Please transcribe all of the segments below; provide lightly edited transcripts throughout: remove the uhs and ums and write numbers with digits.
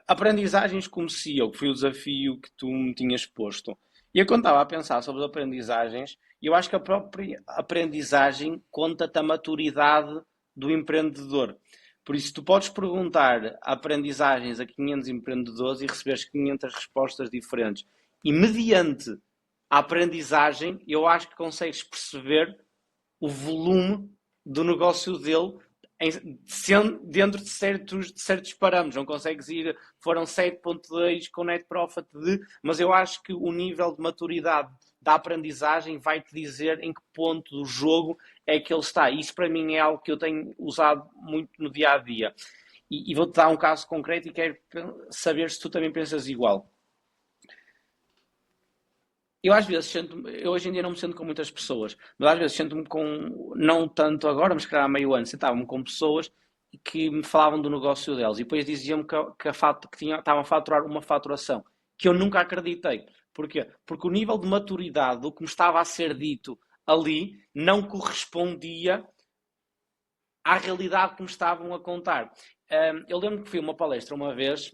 aprendizagens como CEO, que foi o desafio que tu me tinhas posto. E eu quando estava a pensar sobre as aprendizagens, eu acho que a própria aprendizagem conta-te a maturidade do empreendedor. Por isso, tu podes perguntar aprendizagens a 500 empreendedores e receberes 500 respostas diferentes. E mediante a aprendizagem, eu acho que consegues perceber o volume do negócio dele dentro de certos parâmetros. Não consegues ir, foram 7.2 com net profit mas eu acho que o nível de maturidade da aprendizagem vai-te dizer em que ponto do jogo é que ele está. Isso para mim é algo que eu tenho usado muito no dia a dia. E vou-te dar um caso concreto e quero saber se tu também pensas igual. Eu às vezes eu hoje em dia não me sento com muitas pessoas, mas às vezes sento-me com, não tanto agora, mas que há meio ano, sentava-me com pessoas que me falavam do negócio deles e depois diziam-me que estavam a faturar uma faturação que eu nunca acreditei. Porquê? Porque o nível de maturidade do que me estava a ser dito ali não correspondia à realidade que me estavam a contar. Eu lembro que fui a uma palestra uma vez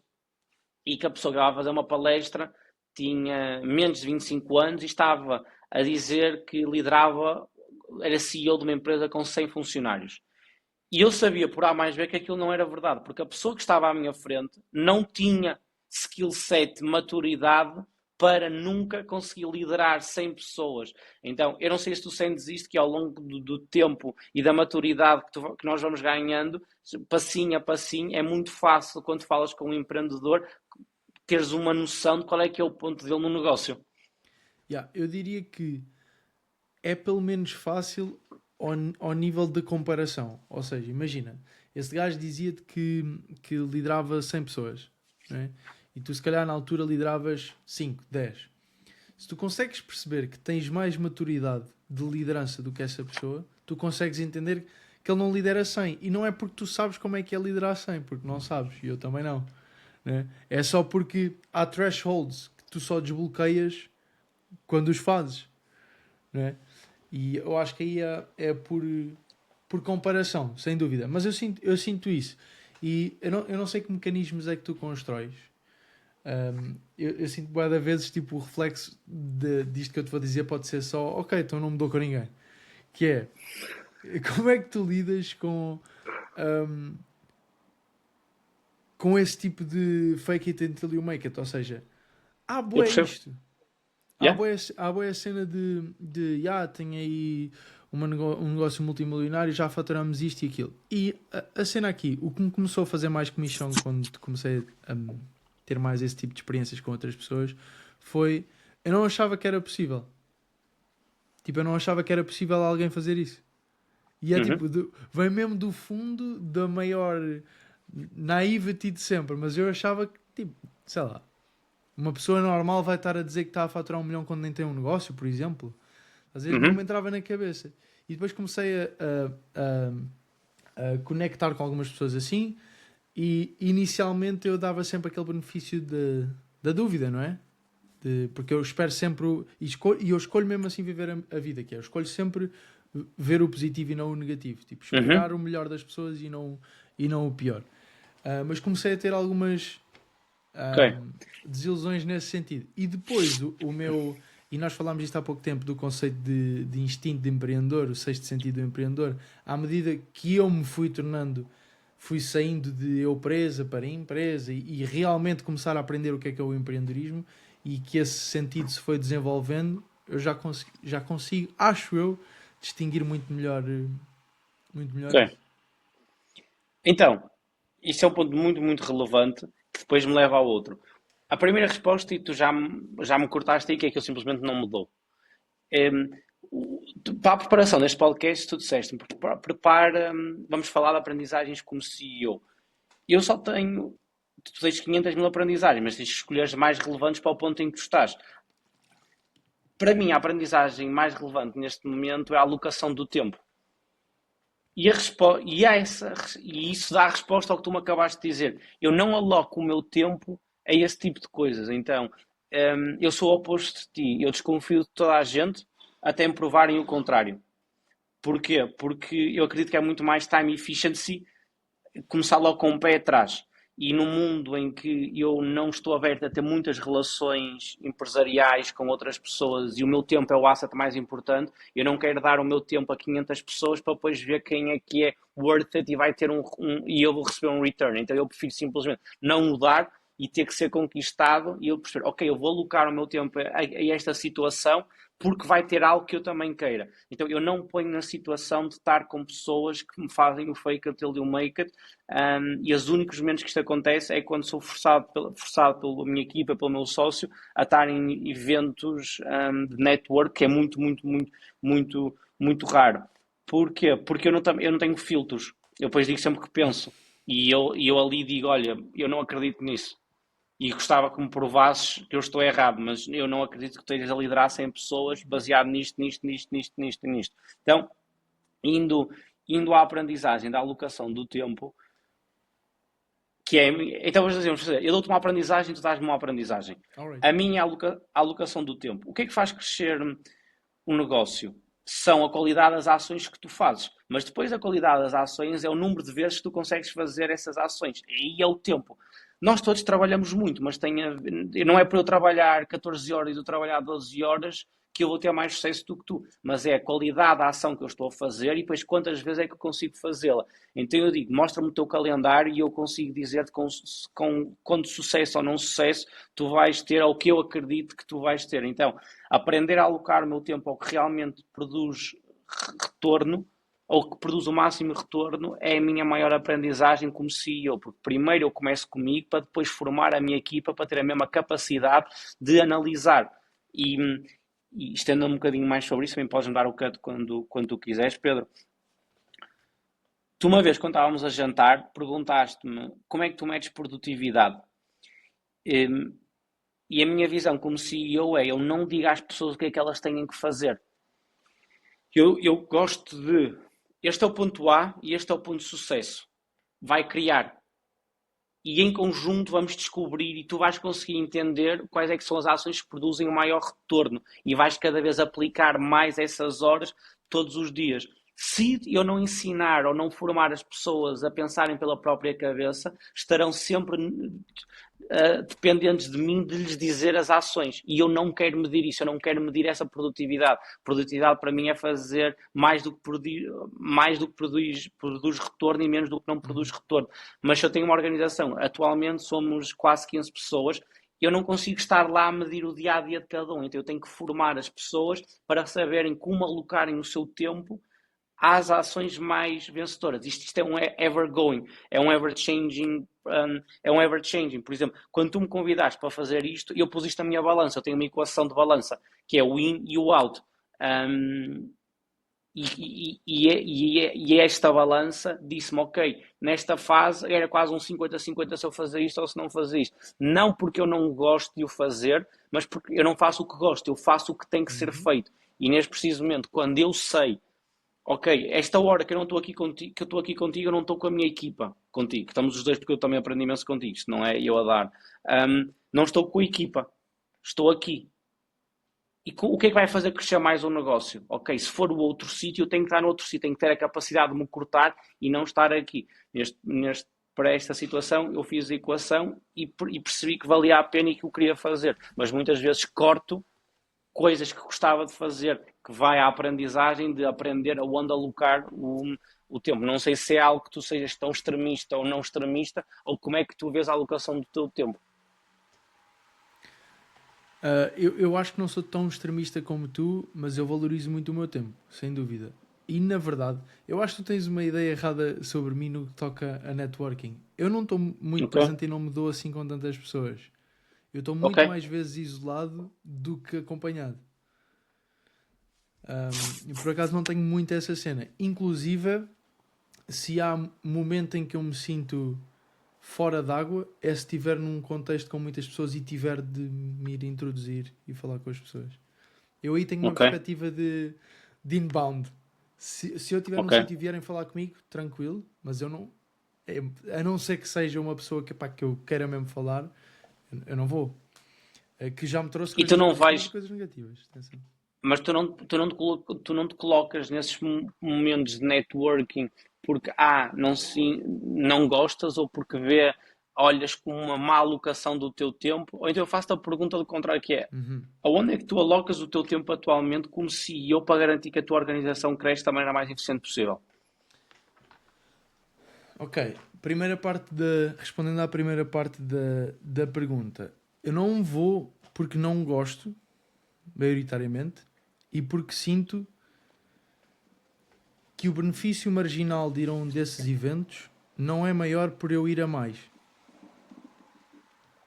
e que a pessoa que estava a fazer uma palestra tinha menos de 25 anos e estava a dizer que liderava, era CEO de uma empresa com 100 funcionários. E eu sabia por A mais B que aquilo não era verdade, porque a pessoa que estava à minha frente não tinha skill set, maturidade para nunca conseguir liderar 100 pessoas. Então, eu não sei se tu sentes isto, que ao longo do tempo e da maturidade que nós vamos ganhando, passinho a passinho, é muito fácil quando falas com um empreendedor teres uma noção de qual é que é o ponto dele no negócio. Yeah, eu diria que é pelo menos fácil ao nível de comparação. Ou seja, imagina, esse gajo dizia-te que liderava 100 pessoas, não é? E tu se calhar na altura lideravas 5, 10. Se tu consegues perceber que tens mais maturidade de liderança do que essa pessoa, tu consegues entender que ele não lidera 100. E não é porque tu sabes como é que é liderar 100, porque não sabes, e eu também não. Né? É só porque há thresholds que tu só desbloqueias quando os fazes. Né? E eu acho que aí é por comparação, sem dúvida. Mas eu sinto isso. E eu não sei que mecanismos é que tu constróis. Eu sinto bué de vezes tipo, o reflexo disto que eu te vou dizer pode ser só ok, então não mudou com ninguém. Que é, como é que tu lidas um, com esse tipo de fake it until you make it? Ou seja, Eu bué percebo. isto. Yeah? Há bué a cena tem aí um negócio multimilionário, já faturamos isto e aquilo. E a cena aqui, o que me começou a fazer mais comissão quando comecei a ter mais esse tipo de experiências com outras pessoas foi, eu não achava que era possível. Tipo, eu não achava que era possível alguém fazer isso. E é Uhum. tipo, vem mesmo do fundo da maior naivety de sempre. Mas eu achava que, tipo, sei lá, uma pessoa normal vai estar a dizer que está a faturar 1 milhão quando nem tem um negócio, por exemplo. Às vezes não me Uhum. entrava na cabeça. E depois comecei a conectar com algumas pessoas assim. E inicialmente eu dava sempre aquele benefício da dúvida, não é? Porque eu espero sempre e eu escolho mesmo assim viver a vida, que é, eu escolho sempre ver o positivo e não o negativo, tipo, esperar Uhum. o melhor das pessoas e não o pior. Mas comecei a ter algumas Ok. desilusões nesse sentido. E depois o meu, e nós falámos isto há pouco tempo, do conceito de instinto de empreendedor, o sexto sentido do empreendedor, à medida que eu me fui saindo de eu presa para empresa e realmente começar a aprender o que é o empreendedorismo, e que esse sentido se foi desenvolvendo, eu já consigo, acho eu, distinguir muito melhor Ok. isso. Então, isso é um ponto muito, muito relevante que depois me leva ao outro. A primeira resposta, e tu já me cortaste aí, que é que eu simplesmente não mudou. Em, para a preparação deste podcast, tu disseste, prepara, vamos falar de aprendizagens como CEO. Eu só tenho, tu tens 500 mil aprendizagens, mas tens de escolher as mais relevantes para o ponto em que tu estás. Para mim, a aprendizagem mais relevante neste momento é a alocação do tempo. E isso dá a resposta ao que tu me acabaste de dizer. Eu não aloco o meu tempo a esse tipo de coisas. Então, eu sou o oposto de ti. Eu desconfio de toda a gente até me provarem o contrário. Porquê? Porque eu acredito que é muito mais time efficiency começar logo com o pé atrás. e num mundo em que eu não estou aberto a ter muitas relações empresariais com outras pessoas e o meu tempo é o asset mais importante, eu não quero dar o meu tempo a 500 pessoas para depois ver quem é worth it e vai ter e eu vou receber um return. Então eu prefiro simplesmente não mudar e ter que ser conquistado e eu perceber, ok, eu vou alocar o meu tempo a esta situação porque vai ter algo que eu também queira. Então eu não me ponho na situação de estar com pessoas que me fazem o fake it till you make it, e os únicos momentos que isto acontece é quando sou forçado pela minha equipa, pelo meu sócio, a estar em eventos de network, que é muito, muito, muito, muito, muito raro. Porquê? Porque eu não tenho filtros. Eu depois digo sempre o que penso. E eu ali digo, olha, eu não acredito nisso e gostava que me provasses que eu estou errado, mas eu não acredito que estejas a liderar 100 pessoas baseado nisto. Então, indo, indo à aprendizagem da alocação do tempo, que é, então vamos fazer, eu dou-te uma aprendizagem, tu dás-me uma aprendizagem. Alright. A minha alocação do tempo, o que é que faz crescer um negócio? São a qualidade das ações que tu fazes, mas depois a qualidade das ações é o número de vezes que tu consegues fazer essas ações, e aí é o tempo. Nós todos trabalhamos muito, mas não é para eu trabalhar 14 horas e eu trabalhar 12 horas que eu vou ter mais sucesso do que tu, mas é a qualidade da ação que eu estou a fazer e depois quantas vezes é que eu consigo fazê-la. Então eu digo, mostra-me o teu calendário e eu consigo dizer-te com quanto sucesso ou não sucesso tu vais ter, ou que eu acredito que tu vais ter. Então, aprender a alocar o meu tempo ao que realmente produz retorno, ou que produz o máximo retorno, é a minha maior aprendizagem como CEO, porque primeiro eu começo comigo para depois formar a minha equipa para ter a mesma capacidade de analisar. E estendo um bocadinho mais sobre isso, também podes-me dar o cut quando tu quiseres, Pedro. Tu uma vez, quando estávamos a jantar, perguntaste-me como é que tu medes produtividade. E a minha visão como CEO é, eu não digo às pessoas o que é que elas têm que fazer. Eu gosto de, este é o ponto A e este é o ponto de sucesso. Vai criar. E em conjunto vamos descobrir e tu vais conseguir entender quais é que são as ações que produzem o maior retorno e vais cada vez aplicar mais essas horas todos os dias. Se eu não ensinar ou não formar as pessoas a pensarem pela própria cabeça, estarão sempre dependentes de mim de lhes dizer as ações. E eu não quero medir isso, eu não quero medir essa produtividade. Produtividade para mim é fazer mais do que produz retorno e menos do que não produz retorno. Mas se eu tenho uma organização, atualmente somos quase 15 pessoas, eu não consigo estar lá a medir o dia-a-dia de cada um. Então eu tenho que formar as pessoas para saberem como alocarem o seu tempo às ações mais vencedoras. Isto é um ever-going, é um ever-changing. Por exemplo, quando tu me convidaste para fazer isto, eu pus isto na minha balança, eu tenho uma equação de balança, que é o in e o out. E esta balança disse-me, ok, nesta fase era quase um 50-50 se eu fazer isto ou se não fazer isto. Não porque eu não gosto de o fazer, mas porque eu não faço o que gosto, eu faço o que tem que ser feito. E neste preciso momento, quando eu sei, ok, esta hora que eu não estou aqui contigo, que eu estou aqui contigo, eu não estou com a minha equipa contigo. Estamos os dois porque eu também aprendi imenso contigo, isto não é eu a dar. Não estou com a equipa, estou aqui. E o que é que vai fazer crescer mais o negócio? Ok, se for o outro sítio, eu tenho que estar no outro sítio, tenho que ter a capacidade de me cortar e não estar aqui. Para esta situação, eu fiz a equação e percebi que valia a pena e que eu queria fazer. Mas muitas vezes corto coisas que gostava de fazer, que vai à aprendizagem de aprender aonde alocar o tempo. Não sei se é algo que tu sejas tão extremista ou não extremista, ou como é que tu vês a alocação do teu tempo. Eu acho que não sou tão extremista como tu, mas eu valorizo muito o meu tempo, sem dúvida. E na verdade, eu acho que tu tens uma ideia errada sobre mim no que toca a networking. Eu não estou muito presente e não me dou assim com tantas pessoas. Eu estou muito mais vezes isolado do que acompanhado. E por acaso não tenho muito essa cena. Inclusive, se há momento em que eu me sinto fora d'água, é se estiver num contexto com muitas pessoas e tiver de me ir introduzir e falar com as pessoas. Eu aí tenho uma perspectiva de inbound. Se eu estiver num sítio e vierem falar comigo, tranquilo, mas eu não... A não ser que seja uma pessoa que eu queira mesmo falar, eu não vou. Que já me trouxe coisas positivas e coisas negativas. Atenção. Mas tu não te colocas nesses momentos de networking porque não gostas ou porque olhas como uma má alocação do teu tempo, ou então eu faço-te a pergunta do contrário, que é, Uhum. aonde é que tu alocas o teu tempo atualmente como CEO para garantir que a tua organização cresce da maneira mais eficiente possível? Ok, respondendo à primeira parte da pergunta, eu não vou porque não gosto, maioritariamente, e porque sinto que o benefício marginal de ir a um desses eventos não é maior por eu ir a mais.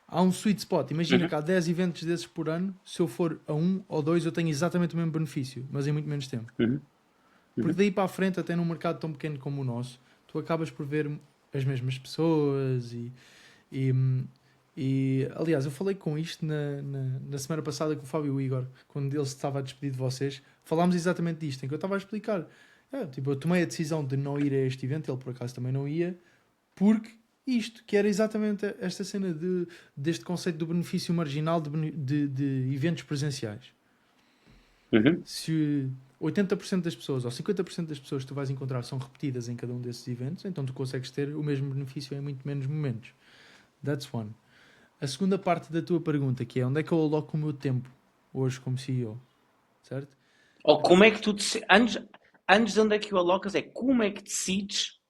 Há um sweet spot. Imagina Uhum, que há 10 eventos desses por ano. Se eu for a um ou dois, eu tenho exatamente o mesmo benefício, mas em muito menos tempo. uhum, Porque uhum. daí para a frente, até num mercado tão pequeno como o nosso, tu acabas por ver as mesmas pessoas e, aliás, eu falei com isto na semana passada com o Fábio e o Igor, quando ele se estava a despedir de vocês. Falámos exatamente disto, em que eu estava a explicar. Tipo, eu tomei a decisão de não ir a este evento, ele por acaso também não ia, porque isto, que era exatamente esta cena deste conceito do benefício marginal de eventos presenciais. Uhum. Se 80% das pessoas ou 50% das pessoas que tu vais encontrar são repetidas em cada um desses eventos, então tu consegues ter o mesmo benefício em muito menos momentos. That's one. A segunda parte da tua pergunta, que é onde é que eu aloco o meu tempo hoje como CEO, certo? Ou como é que tu, antes de onde é que o alocas, é como é que decides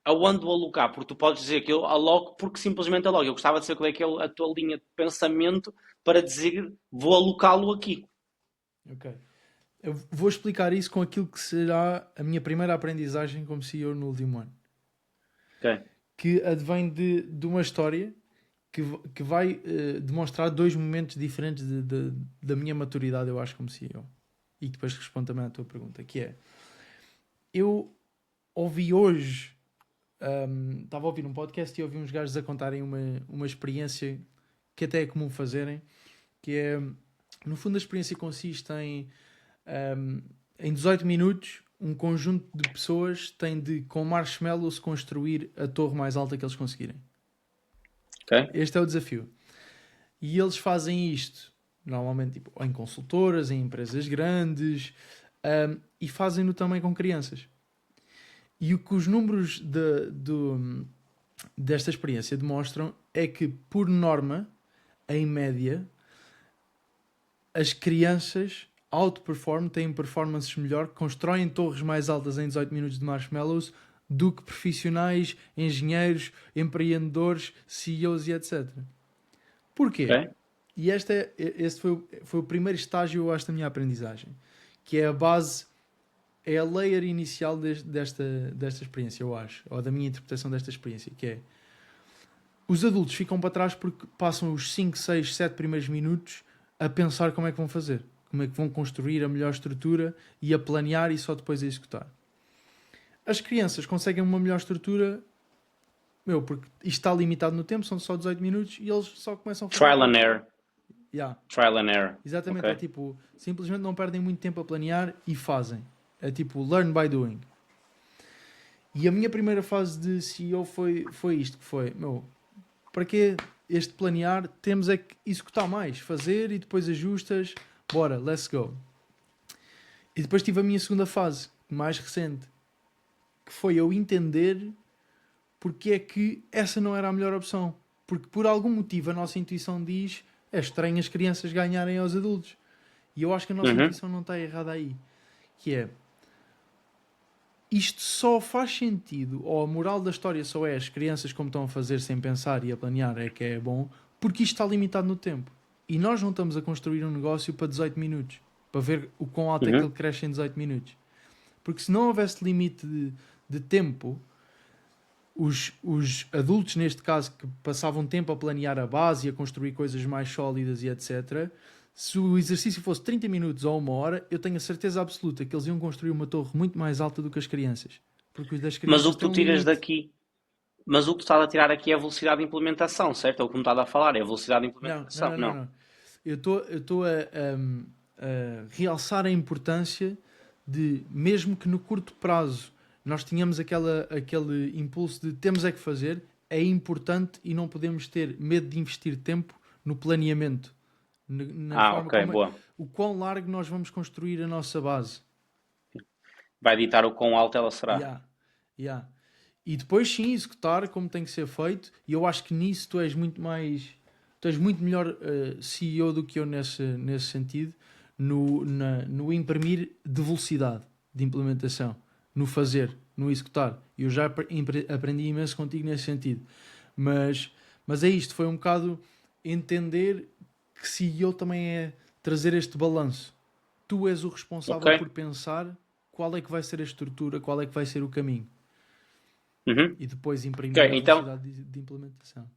aonde o alocar, porque tu podes dizer que eu aloco porque simplesmente aloco. Eu gostava de saber qual é que é a tua linha de pensamento para dizer vou alocá-lo aqui. Ok. Eu vou explicar isso com aquilo que será a minha primeira aprendizagem como CEO no último ano. Ok? Que advém de uma história que vai demonstrar dois momentos diferentes da minha maturidade, eu acho, como CEO. E depois respondo também à tua pergunta, que é... Eu ouvi hoje... Estava a ouvir um podcast e ouvi uns gajos a contarem uma experiência que até é comum fazerem, que é... No fundo, a experiência consiste um, em 18 minutos, um conjunto de pessoas tem de, com marshmallows, construir a torre mais alta que eles conseguirem. Ok? Este é o desafio. E eles fazem isto normalmente tipo, em consultoras, em empresas grandes, e fazem-no também com crianças. E o que os números desta experiência demonstram é que, por norma, em média, as crianças outperform, têm performances melhor, constroem torres mais altas em 18 minutos de marshmallows do que profissionais, engenheiros, empreendedores, CEOs e etc. Porquê? Ok? E este foi o primeiro estágio, eu acho, da minha aprendizagem, que é a base, é a layer inicial desta experiência, eu acho, ou da minha interpretação desta experiência, que é os adultos ficam para trás porque passam os 5, 6, 7 primeiros minutos a pensar como é que vão fazer, como é que vão construir a melhor estrutura e a planear e só depois a executar. As crianças conseguem uma melhor estrutura, porque isto está limitado no tempo, são só 18 minutos e eles só começam a fazer Trial and tudo. error. Yeah. Trial and error. Exatamente, é Ok? tipo, simplesmente não perdem muito tempo a planear e fazem. É tipo, learn by doing. E a minha primeira fase de CEO foi isto, que foi, para que este planear? Temos é que executar mais, fazer e depois ajustas, bora, let's go. E depois tive a minha segunda fase, mais recente, que foi eu entender porque é que essa não era a melhor opção. Porque por algum motivo a nossa intuição diz é estranho as crianças ganharem aos adultos. E eu acho que a nossa Uhum. intuição não está errada aí. Que é, isto só faz sentido, ou a moral da história só é as crianças como estão a fazer sem pensar e a planear é que é bom, porque isto está limitado no tempo. E nós não estamos a construir um negócio para 18 minutos, para ver o quão alto é que ele Uhum. cresce em 18 minutos. Porque se não houvesse limite de tempo, os adultos, neste caso, que passavam tempo a planear a base e a construir coisas mais sólidas e etc., se o exercício fosse 30 minutos ou uma hora, eu tenho a certeza absoluta que eles iam construir uma torre muito mais alta do que as crianças. Porque os das Mas o crianças que têm tu um tiras limite. daqui, mas o que tu estás a tirar aqui é a velocidade de implementação, certo? É o que me estás a falar, é a velocidade de Não, não, implementação. não, não. Não. não. Eu estou a realçar a importância de, mesmo que no curto prazo nós tenhamos aquele impulso de temos é que fazer, é importante e não podemos ter medo de investir tempo no planeamento, na Ah, forma ok, como boa. o quão largo nós vamos construir a nossa base. Vai ditar o quão alto ela será. Yeah, yeah. E depois sim executar como tem que ser feito. E eu acho que nisso tu és muito mais. Tu és muito melhor CEO do que eu nesse sentido, no imprimir de velocidade de implementação, no fazer, no executar. Eu já aprendi imenso contigo nesse sentido. Mas, mas é isto, foi um bocado entender que CEO também é trazer este balanço. Tu és o Ok? responsável por pensar qual é que vai ser a estrutura, qual é que vai ser o caminho Uhum. e depois Ok, imprimir a então, velocidade de implementação.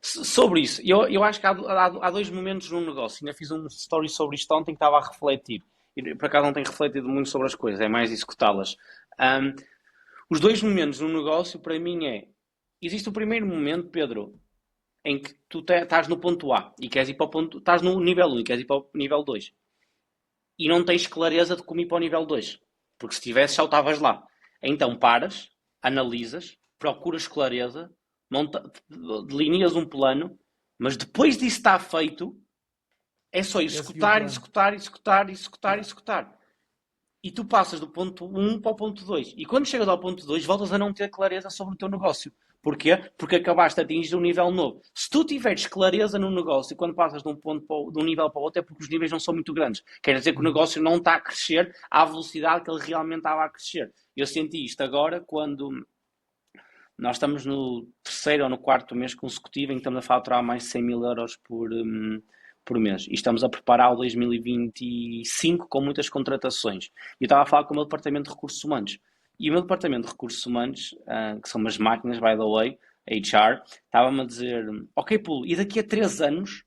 sobre isso, eu acho que há dois momentos num negócio. Ainda fiz um story sobre isto ontem que estava a refletir. E por acaso não tenho refletido muito sobre as coisas, é mais executá-las. Um, os dois momentos num negócio, para mim, existe o primeiro momento, Pedro, em que tu estás no ponto A e queres ir para o ponto. Estás no nível 1 e queres ir para o nível 2 e não tens clareza de como ir para o nível 2. Porque se tivesse, já estavas lá. Então paras, analisas, procuras clareza, delineas um plano, mas depois disso estar feito, é só É seguir o executar, plano. executar, executar, executar, Yeah. executar. E tu passas do ponto 1 para o ponto 2. E quando chegas ao ponto 2, voltas a não ter clareza sobre o teu negócio. Porquê? Porque acabaste de atingir um nível novo. Se tu tiveres clareza no negócio e quando passas de um ponto de um nível para o outro, é porque os níveis não são muito grandes. Quer dizer que o Uhum. negócio não está a crescer à velocidade que ele realmente estava a crescer. Eu senti isto agora quando nós estamos no terceiro ou no quarto mês consecutivo em que estamos a faturar mais de 100 mil euros por mês. E estamos a preparar o 2025 com muitas contratações. E eu estava a falar com o meu departamento de recursos humanos. E o meu departamento de recursos humanos, que são umas máquinas, by the way, HR, estava-me a dizer: Ok, Pulo, e daqui a 3 anos,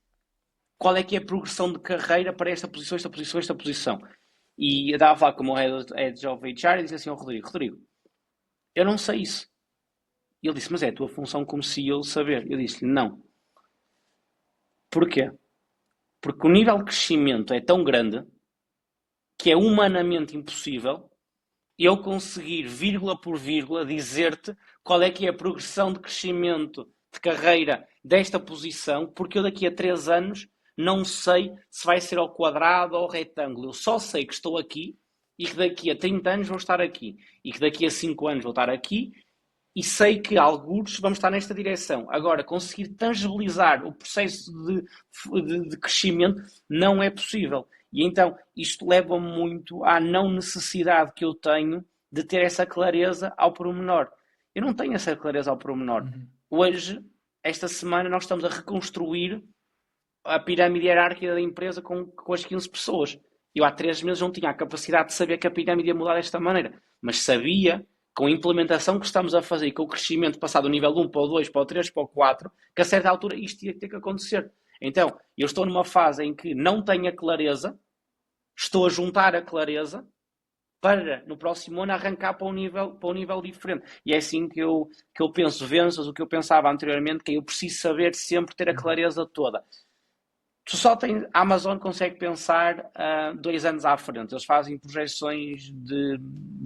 qual é que é a progressão de carreira para esta posição, esta posição, esta posição? E eu estava a falar com o meu head of HR e disse assim ao Rodrigo: Rodrigo, eu não sei isso. E ele disse: Mas é a tua função como CEO saber. Eu disse-lhe: Não. Porquê? Porque o nível de crescimento é tão grande que é humanamente impossível eu conseguir, vírgula por vírgula, dizer-te qual é que é a progressão de crescimento de carreira desta posição, porque eu daqui a 3 anos não sei se vai ser ao quadrado ou ao retângulo. Eu só sei que estou aqui e que daqui a 30 anos vou estar aqui. E que daqui a 5 anos vou estar aqui e sei que alguns vamos estar nesta direção. Agora, conseguir tangibilizar o processo de crescimento não é possível. E então, isto leva-me muito à não necessidade que eu tenho de ter essa clareza ao pormenor. Eu não tenho essa clareza ao pormenor. Uhum. Hoje, esta semana, nós estamos a reconstruir a pirâmide hierárquica da empresa com as 15 pessoas. Eu há 3 meses não tinha a capacidade de saber que a pirâmide ia mudar desta maneira, mas sabia, com a implementação que estamos a fazer e com o crescimento passado do nível 1 para o 2, para o 3, para o 4, que a certa altura isto ia ter que acontecer. Então, eu estou numa fase em que não tenho a clareza, estou a juntar a clareza para, no próximo ano, arrancar para um nível diferente. E é assim que eu penso, venças o que eu pensava anteriormente, que eu preciso saber sempre ter a Uhum. clareza toda. Tu só tens, a Amazon consegue pensar 2 anos à frente. Eles fazem projeções de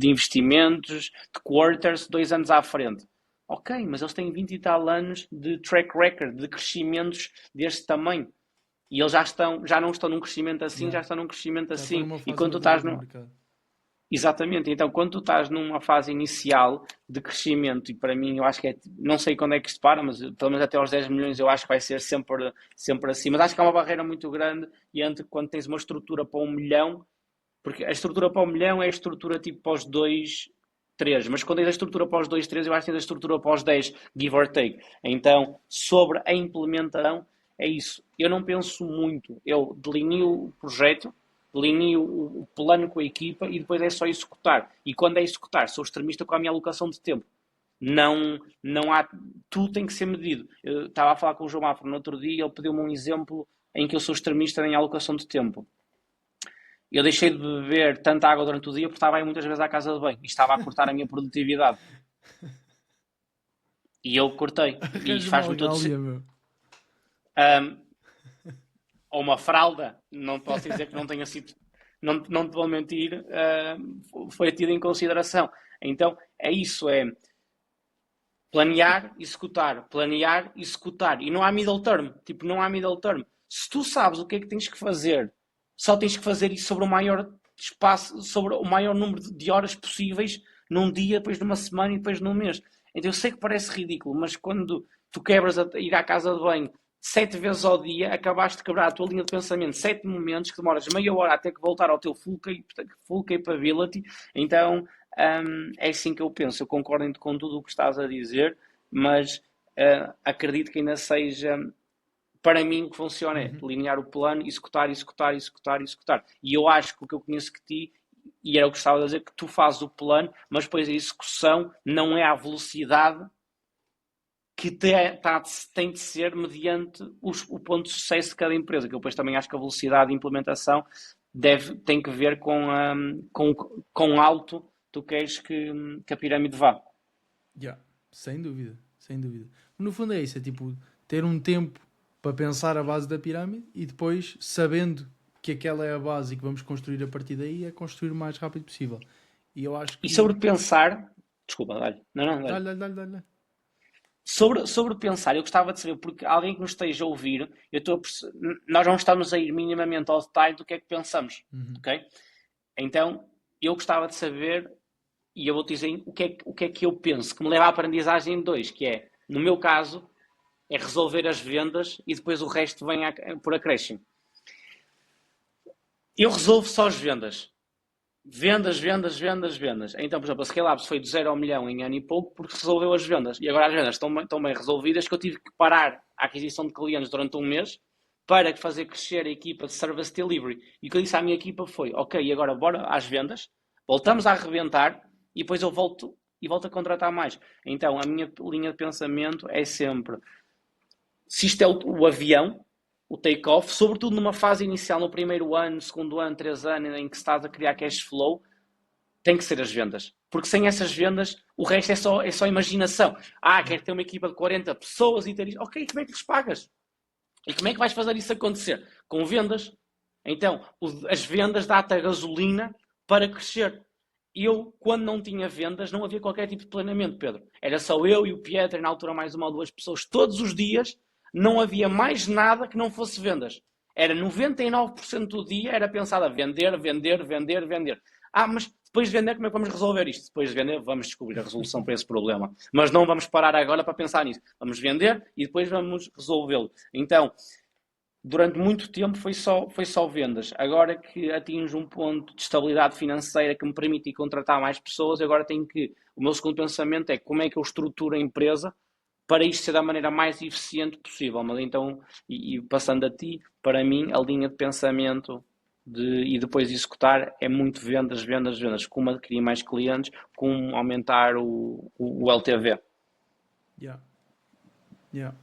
investimentos, de quarters, 2 anos à frente. Ok, mas eles têm 20 e tal anos de track record, de crescimentos deste tamanho. E eles já não estão num crescimento assim, Yeah. já estão num crescimento Já estou assim. numa E fase quando tu estás madura no num, mercado. Exatamente, então quando tu estás numa fase inicial de crescimento, e para mim eu acho que é, não sei quando é que isto para, mas pelo menos até aos 10 milhões eu acho que vai ser sempre assim, mas acho que há uma barreira muito grande e entre quando tens uma estrutura para 1 milhão, porque a estrutura para 1 milhão é a estrutura tipo para os 2, 3, mas quando tens a estrutura para os 2, 3 eu acho que tens a estrutura para os 10, give or take. Então, sobre a implementação, é isso. Eu não penso muito, eu delineo o projeto, delineo o plano com a equipa e depois é só executar. E quando é executar, sou extremista com a minha alocação de tempo. Não há, tudo tem que ser medido. Eu estava a falar com o João Mafra no outro dia, ele pediu-me um exemplo em que eu sou extremista em alocação de tempo. Eu deixei de beber tanta água durante o dia porque estava aí muitas vezes à casa de banho e estava a cortar a minha produtividade. E eu cortei. E isto Arranja uma faz-me todo. algália, meu. Um, ou uma fralda, não posso dizer que não tenha sido. Não te vou mentir, foi tido em consideração. Então, é isso, é planear, executar. E não há middle term. Tipo, não há middle term. Se tu sabes o que é que tens que fazer, só tens que fazer isso sobre o maior espaço, sobre o maior número de horas possíveis, num dia, depois numa semana e depois num mês. Então eu sei que parece ridículo, mas quando tu quebras a ir à casa de banho 7 vezes ao dia, acabaste de quebrar a tua linha de pensamento 7 momentos que demoras meia hora até que voltar ao teu full capability. Então é assim que eu penso. Eu concordo com tudo o que estás a dizer, mas acredito que ainda seja, para mim, o que funciona é Uhum. delinear o plano, executar, executar, executar, executar. E eu acho que o que eu conheço que ti, e era o que estava a dizer, que tu fazes o plano, mas depois a execução não é à velocidade que tem de ser mediante o ponto de sucesso de cada empresa, que eu depois também acho que a velocidade de implementação tem que ver com alto tu queres que a pirâmide vá. Yeah. Sem dúvida, sem dúvida. No fundo é isso, é tipo ter um tempo para pensar a base da pirâmide e depois, sabendo que aquela é a base e que vamos construir a partir daí, é construir o mais rápido possível. E eu acho E que. sobre pensar, desculpa, dá-lhe. Não, não, dá-lhe. Dá-lhe, dá-lhe, dá-lhe, dá-lhe. Sobre pensar, eu gostava de saber, porque alguém que nos esteja a ouvir, nós não estamos a ir minimamente ao detalhe do que é que pensamos, Uhum. ok? Então, eu gostava de saber, e eu vou te dizer o que é que eu penso, que me leva à aprendizagem em dois, que é, no meu caso, é resolver as vendas e depois o resto vem por acréscimo. Eu resolvo só as vendas. Vendas, vendas, vendas, vendas. Então, por exemplo, a Scalabs foi de 0 ao 1 milhão em ano e pouco porque resolveu as vendas. E agora as vendas estão bem resolvidas que eu tive que parar a aquisição de clientes durante um mês para fazer crescer a equipa de Service Delivery. E o que eu disse à minha equipa foi, ok, agora bora às vendas, voltamos a arrebentar e depois eu volto a contratar mais. Então, a minha linha de pensamento é sempre, se isto é o avião, o take-off, sobretudo numa fase inicial, no primeiro ano, segundo ano, 3 anos, em que estás a criar cash flow, tem que ser as vendas. Porque sem essas vendas, o resto é só imaginação. Yeah. Quero ter uma equipa de 40 pessoas e ter isto. Ok, como é que lhes pagas? E como é que vais fazer isso acontecer? Com vendas. Então, as vendas dão-te a gasolina para crescer. Eu, quando não tinha vendas, não havia qualquer tipo de planeamento, Pedro. Era só eu e o Pietro, na altura mais uma ou duas pessoas, todos os dias, não havia mais nada que não fosse vendas. Era 99% do dia, era pensado a vender, vender, vender, vender. Mas depois de vender, como é que vamos resolver isto? Depois de vender, vamos descobrir a resolução para esse problema. Mas não vamos parar agora para pensar nisso. Vamos vender e depois vamos resolvê-lo. Então, durante muito tempo foi só vendas. Agora que atinjo um ponto de estabilidade financeira que me permite contratar mais pessoas, agora tenho que. O meu segundo pensamento é como é que eu estruturo a empresa para isto ser da maneira mais eficiente possível. Mas então, e passando a ti, para mim, a linha de pensamento e depois executar é muito vendas, vendas, vendas. Como adquirir mais clientes, como aumentar o LTV. Yeah. Yeah.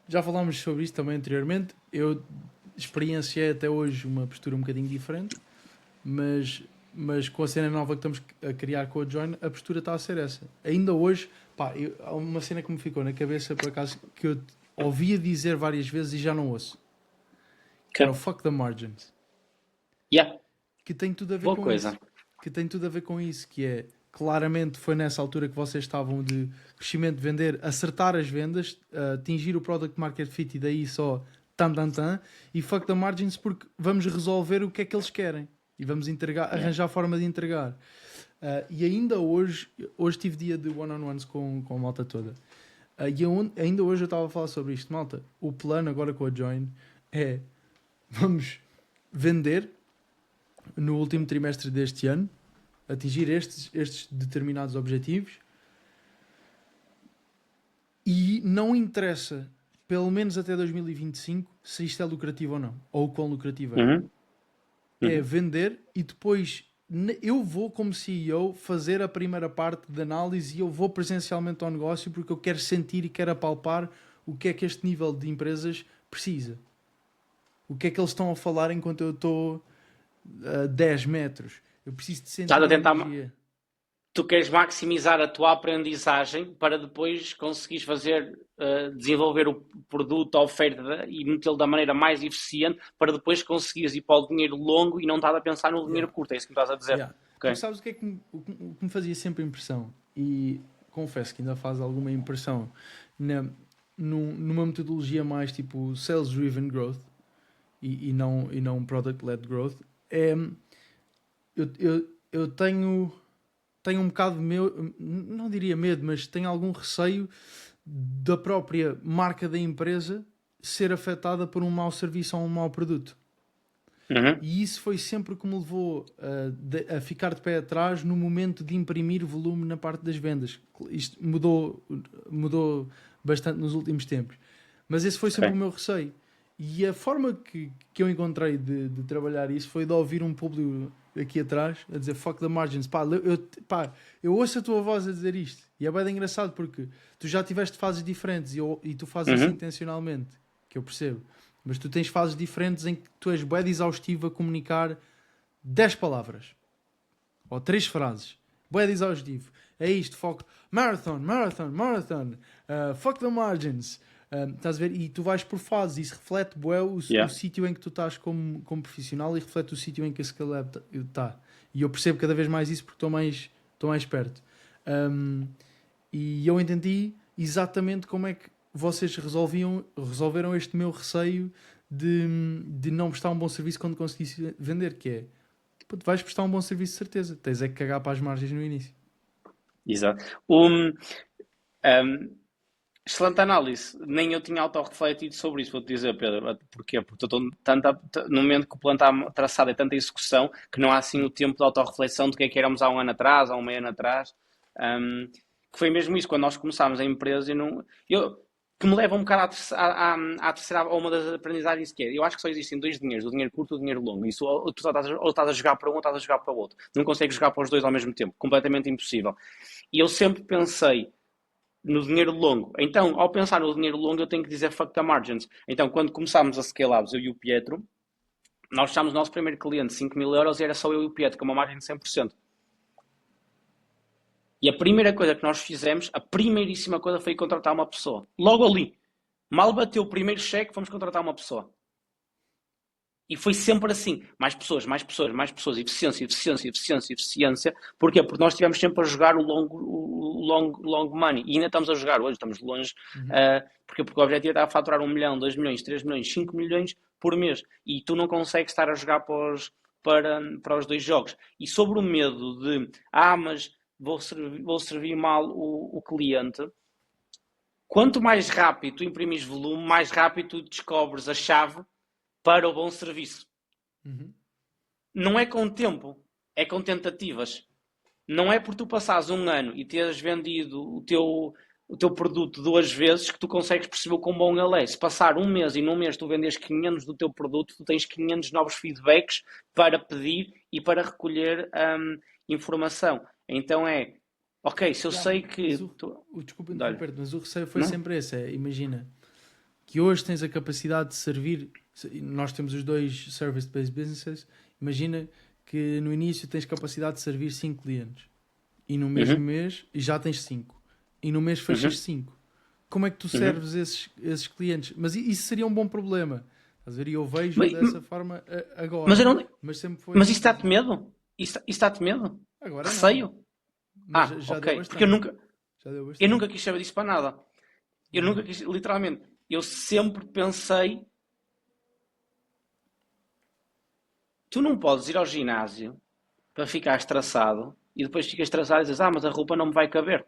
Já falámos sobre isso também anteriormente. Eu experienciei até hoje uma postura um bocadinho diferente, mas com a cena nova que estamos a criar com a Join, a postura está a ser essa. Ainda hoje, pá, há uma cena que me ficou na cabeça, por acaso, que eu ouvia dizer várias vezes e já não ouço, que era o Que, fuck the margins, yeah, que tem tudo a ver boa com coisa. isso. Que tem tudo a ver com isso, que é, claramente foi nessa altura que vocês estavam de crescimento de vender, acertar as vendas, atingir o product market fit e daí só tam tam tam, e fuck the margins porque vamos resolver o que é que eles querem e vamos entregar, Yeah. arranjar forma de entregar. E ainda hoje tive dia de one-on-ones com a malta toda. Ainda hoje eu estava a falar sobre isto, malta. O plano agora com a Join é vamos vender no último trimestre deste ano, atingir estes determinados objetivos e não interessa, pelo menos até 2025, se isto é lucrativo ou não, ou o quão lucrativo é. Uhum. É Uhum. vender e depois eu vou, como CEO, fazer a primeira parte da análise e eu vou presencialmente ao negócio porque eu quero sentir e quero apalpar o que é que este nível de empresas precisa. O que é que eles estão a falar enquanto eu estou a 10 metros. Eu preciso de Estás sentir a a tentar. energia. Tu queres maximizar a tua aprendizagem para depois conseguires desenvolver o produto, a oferta e metê-lo da maneira mais eficiente para depois conseguires ir para o dinheiro longo e não estás a pensar no dinheiro Yeah. curto. É isso que me estás a dizer. Yeah. Porque Ok? sabes o que é o que me fazia sempre impressão? E confesso que ainda faz alguma impressão numa metodologia mais tipo sales-driven growth e não product-led growth. É, eu tenho tenho um bocado de meu, não diria medo, mas tenho algum receio da própria marca da empresa ser afetada por um mau serviço ou um mau produto. Uhum. E isso foi sempre o que me levou a ficar de pé atrás no momento de imprimir volume na parte das vendas. Isto mudou bastante nos últimos tempos. Mas esse foi sempre o Ok. meu receio. E a forma que eu encontrei de trabalhar isso foi de ouvir um público aqui atrás a dizer fuck the margins. Eu ouço a tua voz a dizer isto. E é bem engraçado porque tu já tiveste fases diferentes e tu fazes isso Uhum. intencionalmente, que eu percebo. Mas tu tens fases diferentes em que tu és bué de exaustivo a comunicar 10 palavras. Ou 3 frases. Bué de exaustivo. É isto, foco. Marathon, marathon, marathon. Fuck the margins. Estás a ver? E tu vais por fases. Isso reflete bué o Yeah. sítio em que tu estás como profissional e reflete o sítio em que a Scalab está. E eu percebo cada vez mais isso porque estou mais perto. Um, e eu entendi exatamente como é que vocês resolveram este meu receio de não prestar um bom serviço quando conseguisse vender, que é, pô, tu vais prestar um bom serviço de certeza, tens é que cagar para as margens no início. Exato. Um, um, Excelente análise. Nem eu tinha autorrefletido sobre isso, vou-te dizer, Pedro. Porquê? Porque no momento que o plano está traçado é tanta execução que não há assim o tempo de autorreflexão do que éramos há um ano atrás, há um meio ano atrás. Um, que foi mesmo isso, quando nós começámos a empresa, que me leva um bocado à terceira, a uma das aprendizagens que é. Eu acho que só existem dois dinheiros, o dinheiro curto e o dinheiro longo. Isso ou tu estás a jogar para um ou estás a jogar para o outro. Não consegues jogar para os dois ao mesmo tempo. Completamente impossível. E eu sempre pensei no dinheiro longo. Então, ao pensar no dinheiro longo, eu tenho que dizer fuck the margins. Então, quando começámos a Scale Labs, eu e o Pietro, nós fechámos o nosso primeiro cliente, 5.000 euros, e era só eu e o Pietro, com uma margem de 100%. E a primeira coisa que nós fizemos, a primeiríssima coisa foi contratar uma pessoa. Logo ali. Mal bateu o primeiro cheque, fomos contratar uma pessoa. E foi sempre assim. Mais pessoas, mais pessoas, mais pessoas. Eficiência, eficiência, eficiência, eficiência. Porquê? Porque nós estivemos sempre a jogar o long money. E ainda estamos a jogar hoje, estamos longe. Uhum. Porque o objetivo está a faturar 1 milhão, 2 milhões, 3 milhões, 5 milhões por mês. E tu não consegues estar a jogar para os dois jogos. E sobre o medo de, mas vou servir mal o cliente. Quanto mais rápido tu imprimes volume, mais rápido tu descobres a chave para o bom serviço. Uhum. Não é com tempo, é com tentativas. Não é por tu passares um ano e teres vendido o teu produto 2 vezes que tu consegues perceber o quão bom ele é. Se passar um mês e num mês tu vendes 500 do teu produto, tu tens 500 novos feedbacks para pedir e para recolher informação. Então ok, se eu Yeah, sei mas que... desculpa Olha, interromper, mas o receio foi não? sempre esse. Imagina que hoje tens a capacidade de servir. Nós temos os dois service-based businesses. Imagina que no início tens capacidade de servir 5 clientes e no mesmo Uhum, mês já tens 5 e no mês fechas uhum, 5. Como é que tu uhum. serves esses clientes? Mas isso seria um bom problema. Estás a ver? E eu vejo Mas, dessa forma mas, eu agora. não, Mas sempre foi mas isso antes. dá-te medo? Isso dá-te medo? Agora não. Receio? Mas já deu Ok. Porque eu bastante. nunca, Já deu eu bastante. nunca quis saber disso para nada. Eu Uhum. nunca quis, literalmente, eu sempre pensei, tu não podes ir ao ginásio para ficar estressado e depois ficas estressado e dizes, mas a roupa não me vai caber.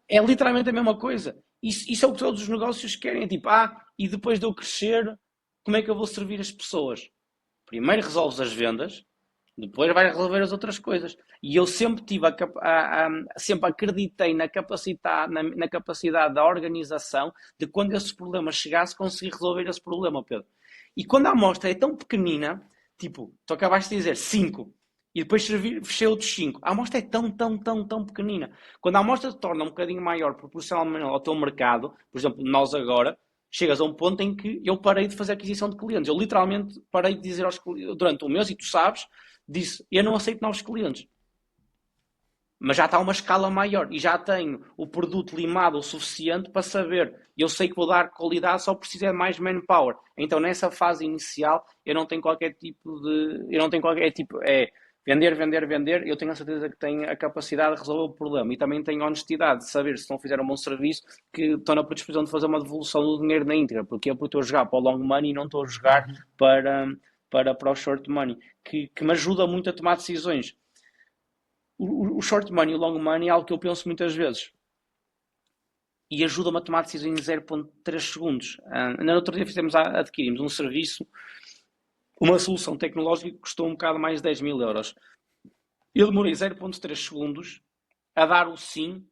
É literalmente a mesma coisa. Isso é o que todos os negócios querem. É tipo, e depois de eu crescer, como é que eu vou servir as pessoas? Primeiro resolves as vendas, depois vais resolver as outras coisas. E eu sempre tive sempre acreditei na capacidade da organização de quando esse problema chegasse, conseguir resolver esse problema, Pedro. E quando a amostra é tão pequenina, tipo, tu acabaste de dizer 5 e depois fechei outros 5. A amostra é tão, tão, tão, tão pequenina. Quando a amostra se torna um bocadinho maior, proporcionalmente ao teu mercado, por exemplo, nós agora, chegas a um ponto em que eu parei de fazer aquisição de clientes. Eu literalmente parei de dizer aos clientes, durante um mês, e tu sabes, disse, eu não aceito novos clientes. Mas já está a uma escala maior e já tenho o produto limado o suficiente para saber. Eu sei que vou dar qualidade, só preciso de mais manpower. Então, nessa fase inicial, eu não tenho qualquer tipo de... Eu não tenho qualquer tipo... É vender, vender, vender. Eu tenho a certeza que tenho a capacidade de resolver o problema. E também tenho a honestidade de saber, se não fizer um bom serviço, que estou na predisposição de fazer uma devolução do dinheiro na íntegra. Porque eu estou a jogar para o long money e não estou a jogar Uhum. para, para o short money, que me ajuda muito a tomar decisões. O short money e o long money é algo que eu penso muitas vezes e ajuda-me a tomar decisões em 0,3 segundos. No outro dia adquirimos um serviço, uma solução tecnológica que custou um bocado mais de 10 mil euros. Eu demorei 0,3 segundos a dar o sim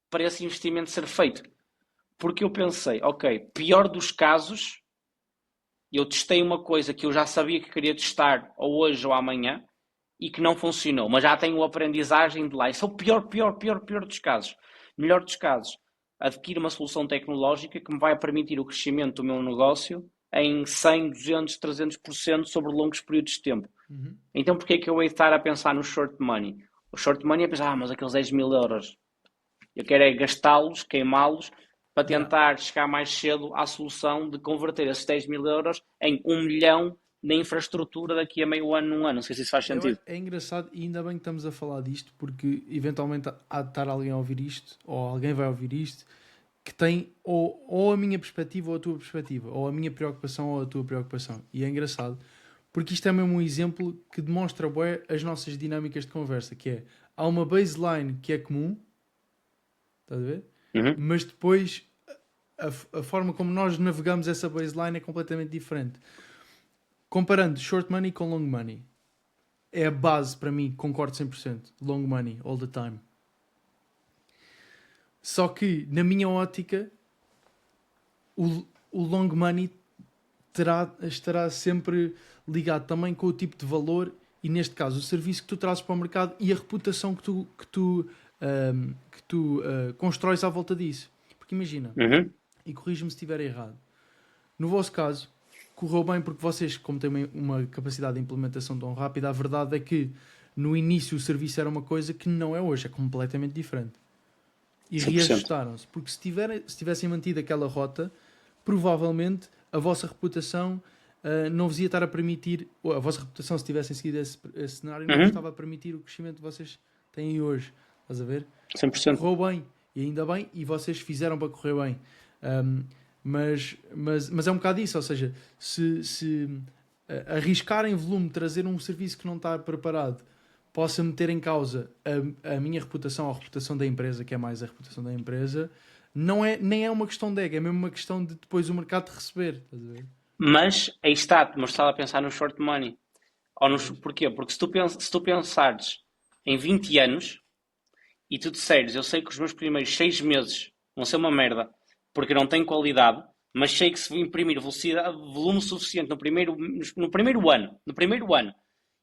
para esse investimento ser feito. Porque eu pensei, ok, pior dos casos, eu testei uma coisa que eu já sabia que queria testar ou hoje ou amanhã e que não funcionou, mas já tenho a aprendizagem de lá. Isso é o pior dos casos. Melhor dos casos, adquiro uma solução tecnológica que me vai permitir o crescimento do meu negócio em 100, 200, 300% sobre longos períodos de tempo. Então porquê é que eu hei de estar a pensar no short money? O short money é pensar, mas aqueles 10 mil euros, eu quero é gastá-los, queimá-los, para tentar chegar mais cedo à solução de converter esses 10 mil euros em 1 milhão na infraestrutura daqui a meio ano, num ano. Não sei se isso faz sentido. É engraçado e ainda bem que estamos a falar disto, porque eventualmente há de estar alguém a ouvir isto, ou alguém vai ouvir isto, que tem ou a minha perspectiva ou a tua perspectiva, ou a minha preocupação ou a tua preocupação. E é engraçado, porque isto é mesmo um exemplo que demonstra bem as nossas dinâmicas de conversa, que é, há uma baseline que é comum, estás a ver? Mas depois a forma como nós navegamos essa baseline é completamente diferente. Comparando short money com long money, é a base para mim, concordo 100%. Long money, all the time. Só que, na minha ótica, o long money estará sempre ligado também com o tipo de valor e, neste caso, o serviço que tu trazes para o mercado e a reputação que tu constróis à volta disso. Porque imagina, e corrige-me se estiver errado, no vosso caso, correu bem porque vocês, como têm uma capacidade de implementação tão rápida, a verdade é que no início o serviço era uma coisa que não é hoje, é completamente diferente. E 100%. Reajustaram-se, porque se tivessem mantido aquela rota, provavelmente a vossa reputação não vos ia estar a permitir, ou a vossa reputação, se tivessem seguido esse cenário, não vos estava a permitir o crescimento que vocês têm hoje. Estás a ver? 100%. Correu bem, e ainda bem, e vocês fizeram para correr bem. Mas é um bocado isso, ou seja, se arriscarem volume, trazer um serviço que não está preparado, possa meter em causa a minha reputação ou a reputação da empresa, que é mais a reputação da empresa, nem é uma questão de ego, é mesmo uma questão de depois o mercado receber. Estás a ver? Mas aí está, mas estava a pensar no short money. Porquê? Porque se tu pensares em 20 anos e tu disseres, eu sei que os meus primeiros 6 meses vão ser uma merda, porque não tem qualidade, mas sei que se imprimir volume suficiente no primeiro ano,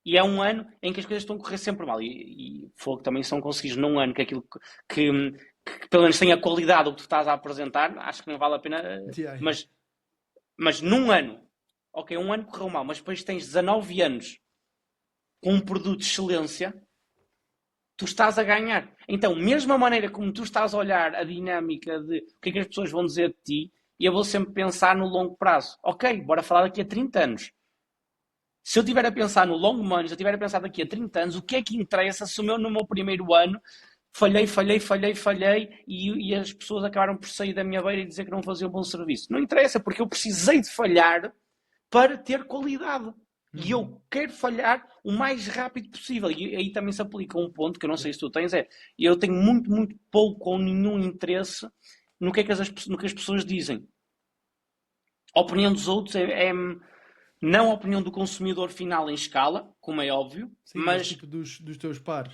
e é um ano em que as coisas estão a correr sempre mal, e fogo também são conseguidos num ano que aquilo que pelo menos tem a qualidade do que tu estás a apresentar, acho que não vale a pena, mas num ano, ok, um ano correu mal, mas depois tens 19 anos com um produto de excelência, tu estás a ganhar. Então, mesmo a maneira como tu estás a olhar a dinâmica de o que é que as pessoas vão dizer de ti, eu vou sempre pensar no longo prazo. Ok, bora falar daqui a 30 anos. Se eu estiver a pensar no long money, se eu estiver a pensar daqui a 30 anos, o que é que interessa se no meu primeiro ano falhei e as pessoas acabaram por sair da minha beira e dizer que não faziam um bom serviço? Não interessa, porque eu precisei de falhar para ter qualidade. E eu quero falhar o mais rápido possível. E aí também se aplica um ponto que eu não sei se tu tens, eu tenho muito pouco ou nenhum interesse no que as pessoas dizem. A opinião dos outros é não a opinião do consumidor final em escala, como é óbvio, sim, mas tipo dos teus pares.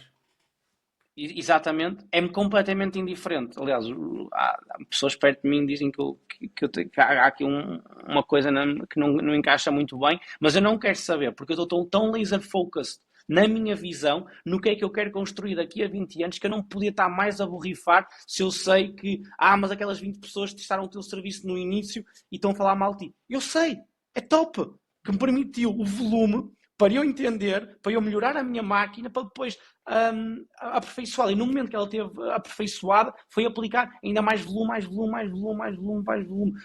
Exatamente, é-me completamente indiferente. Aliás, há pessoas perto de mim que dizem que há aqui uma coisa que não encaixa muito bem, mas eu não quero saber, porque eu estou tão laser focused na minha visão, no que é que eu quero construir daqui a 20 anos, que eu não podia estar mais a borrifar se eu sei que, mas aquelas 20 pessoas testaram o teu serviço no início e estão a falar mal de ti. Eu sei, é top, que me permitiu o volume para eu entender, para eu melhorar a minha máquina, para depois aperfeiçoá-la. E no momento que ela esteve aperfeiçoada, foi aplicar ainda mais volume.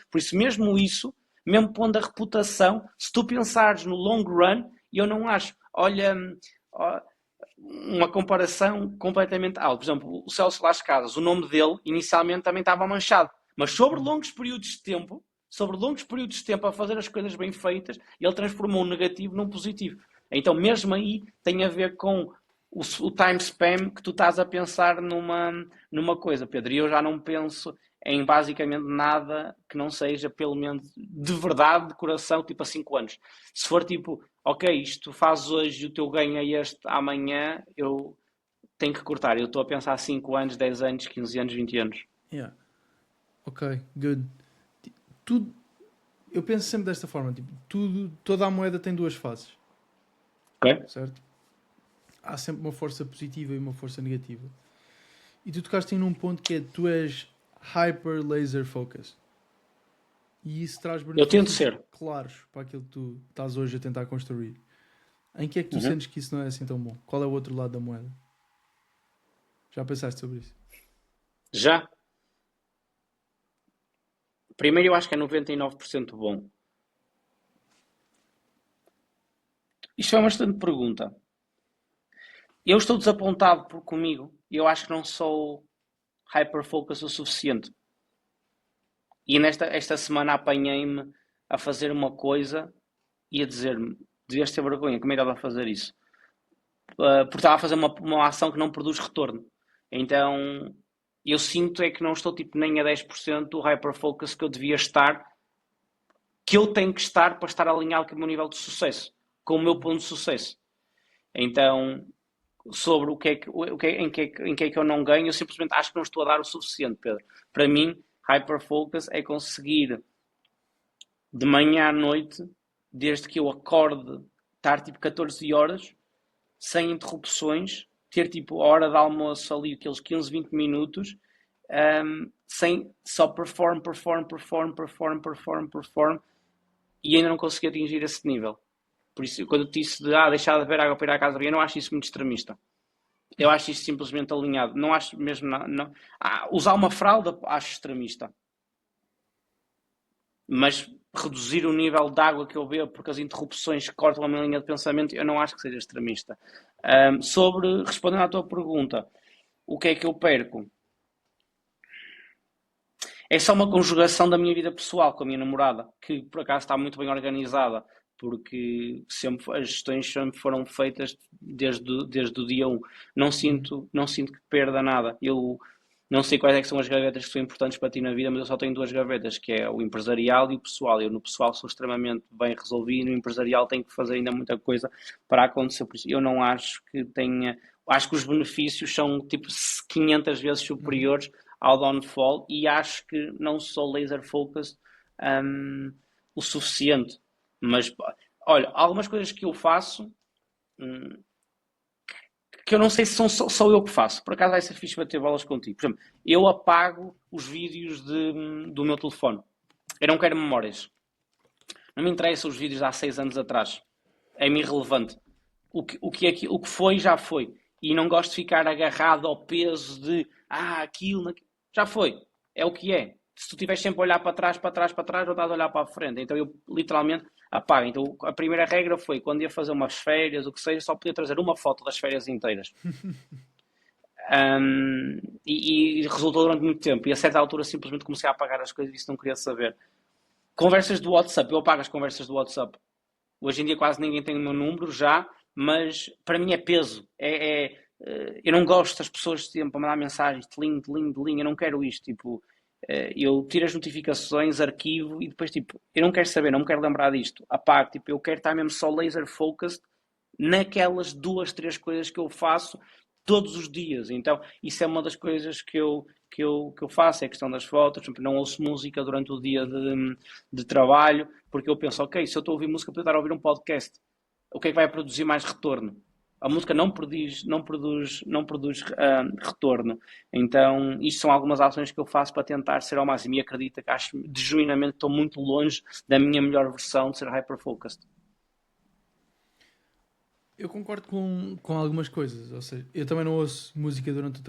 Por isso, mesmo pondo a reputação, se tu pensares no long run, eu não acho. Olha, uma comparação completamente alta. Por exemplo, o Celso Las Casas, o nome dele inicialmente também estava manchado. Mas sobre longos períodos de tempo, sobre longos períodos de tempo a fazer as coisas bem feitas, ele transformou o negativo num positivo. Então, mesmo aí, tem a ver com o time spam que tu estás a pensar numa coisa, Pedro. E eu já não penso em basicamente nada que não seja, pelo menos, de verdade, de coração, tipo a 5 anos. Se for tipo, ok, isto fazes hoje e o teu ganho é este amanhã, eu tenho que cortar. Eu estou a pensar 5 anos, 10 anos, 15 anos, 20 anos. Yeah. Ok, good. Tudo, eu penso sempre desta forma, tipo, toda a moeda tem duas faces, Ok? certo? Há sempre uma força positiva e uma força negativa. E tu tocaste em um ponto que é tu és hyper laser focus. E isso traz Eu tento benefícios ser. claros para aquilo que tu estás hoje a tentar construir. Em que é que tu Uhum. sentes que isso não é assim tão bom? Qual é o outro lado da moeda? Já pensaste sobre isso? Já. Primeiro, eu acho que é 99% bom. Isto é uma excelente pergunta. Eu estou desapontado por comigo. Eu acho que não sou hyperfocus o suficiente. E esta semana apanhei-me a fazer uma coisa e a dizer-me: devias ter vergonha, como é que estava a fazer isso? Porque estava a fazer uma ação que não produz retorno. Então eu sinto é que não estou tipo, nem a 10% do hyperfocus que eu devia estar, que eu tenho que estar para estar alinhado com o meu nível de sucesso, com o meu ponto de sucesso. Então, sobre em que é que eu não ganho, eu simplesmente acho que não estou a dar o suficiente, Pedro. Para mim, hyperfocus é conseguir de manhã à noite, desde que eu acorde, estar tipo 14 horas, sem interrupções, ter tipo a hora de almoço ali, aqueles 15, 20 minutos, sem só perform, e ainda não consegui atingir esse nível. Por isso, quando eu te disse de deixar de beber água para ir à casa, eu não acho isso muito extremista. Eu acho isso simplesmente alinhado. Não acho mesmo. Não. Usar uma fralda acho extremista. Mas reduzir o nível de água que eu bebo porque as interrupções cortam a minha linha de pensamento, eu não acho que seja extremista. Respondendo à tua pergunta, o que é que eu perco? É só uma conjugação da minha vida pessoal com a minha namorada, que por acaso está muito bem organizada, porque sempre as gestões sempre foram feitas desde o dia 1. Não sinto que perda nada. Eu não sei quais é que são as gavetas que são importantes para ti na vida, mas eu só tenho duas gavetas, que é o empresarial e o pessoal. Eu no pessoal sou extremamente bem resolvido, no empresarial tenho que fazer ainda muita coisa para acontecer. Por isso, eu não acho que tenha... Acho que os benefícios são tipo 500 vezes Uhum. superiores ao downfall e acho que não sou laser focused um, o suficiente. Mas, olha, algumas coisas que eu faço um, que eu não sei se são só eu que faço. Por acaso vai ser fixe bater bolas contigo. Por exemplo, eu apago os vídeos do meu telefone. Eu não quero memórias. Não me interessam os vídeos de há 6 anos atrás. É-me irrelevante. O que foi, já foi. E não gosto de ficar agarrado ao peso de aquilo. Já foi. É o que é. Se tu estiveres sempre a olhar para trás, para trás, para trás, ou estás a olhar para a frente. Então eu literalmente apago. Então a primeira regra foi quando ia fazer umas férias, o que seja, só podia trazer uma foto das férias inteiras. E resultou durante muito tempo. E a certa altura simplesmente comecei a apagar as coisas e isso não queria saber. Conversas do WhatsApp, eu apago as conversas do WhatsApp. Hoje em dia quase ninguém tem o meu número já, mas para mim é peso. Eu não gosto das pessoas sempre a mandar mensagens de linha, eu não quero isto. Tipo, eu tiro as notificações, arquivo e depois tipo, eu não quero saber, não me quero lembrar disto. Apago, tipo, eu quero estar mesmo só laser focused naquelas 2, 3 coisas que eu faço todos os dias. Então, isso é uma das coisas que eu faço, é a questão das fotos. Por exemplo, não ouço música durante o dia de trabalho, porque eu penso, ok, se eu estou a ouvir música, podia estar a ouvir um podcast. O que é que vai produzir mais retorno? A música não produz retorno. Então, isto são algumas ações que eu faço para tentar ser ao máximo. E acredito que acho, genuinamente, estou muito longe da minha melhor versão de ser hyper-focused. Eu concordo com algumas coisas. Ou seja, eu também não ouço música durante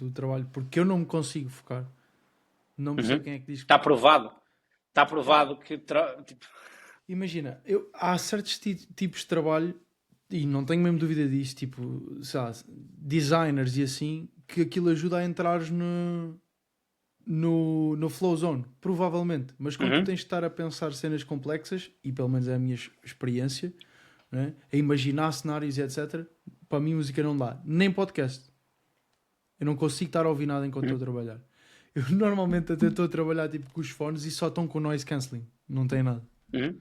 o trabalho porque eu não me consigo focar. Não percebo Uhum. quem é que diz que. Está provado. Está Pá, provado que tipo, imagina, há certos tipos de trabalho, e não tenho mesmo dúvida disto, tipo, sei lá, designers e assim, que aquilo ajuda a entrar no flow zone, provavelmente. Mas quando tu Uhum. tens de estar a pensar cenas complexas, e pelo menos é a minha experiência, né? A imaginar cenários e etc., para mim música não dá. Nem podcast. Eu não consigo estar a ouvir nada enquanto estou a Uhum. trabalhar. Eu normalmente até estou a trabalhar tipo, com os fones e só estão com noise cancelling. Não tem nada. Uhum.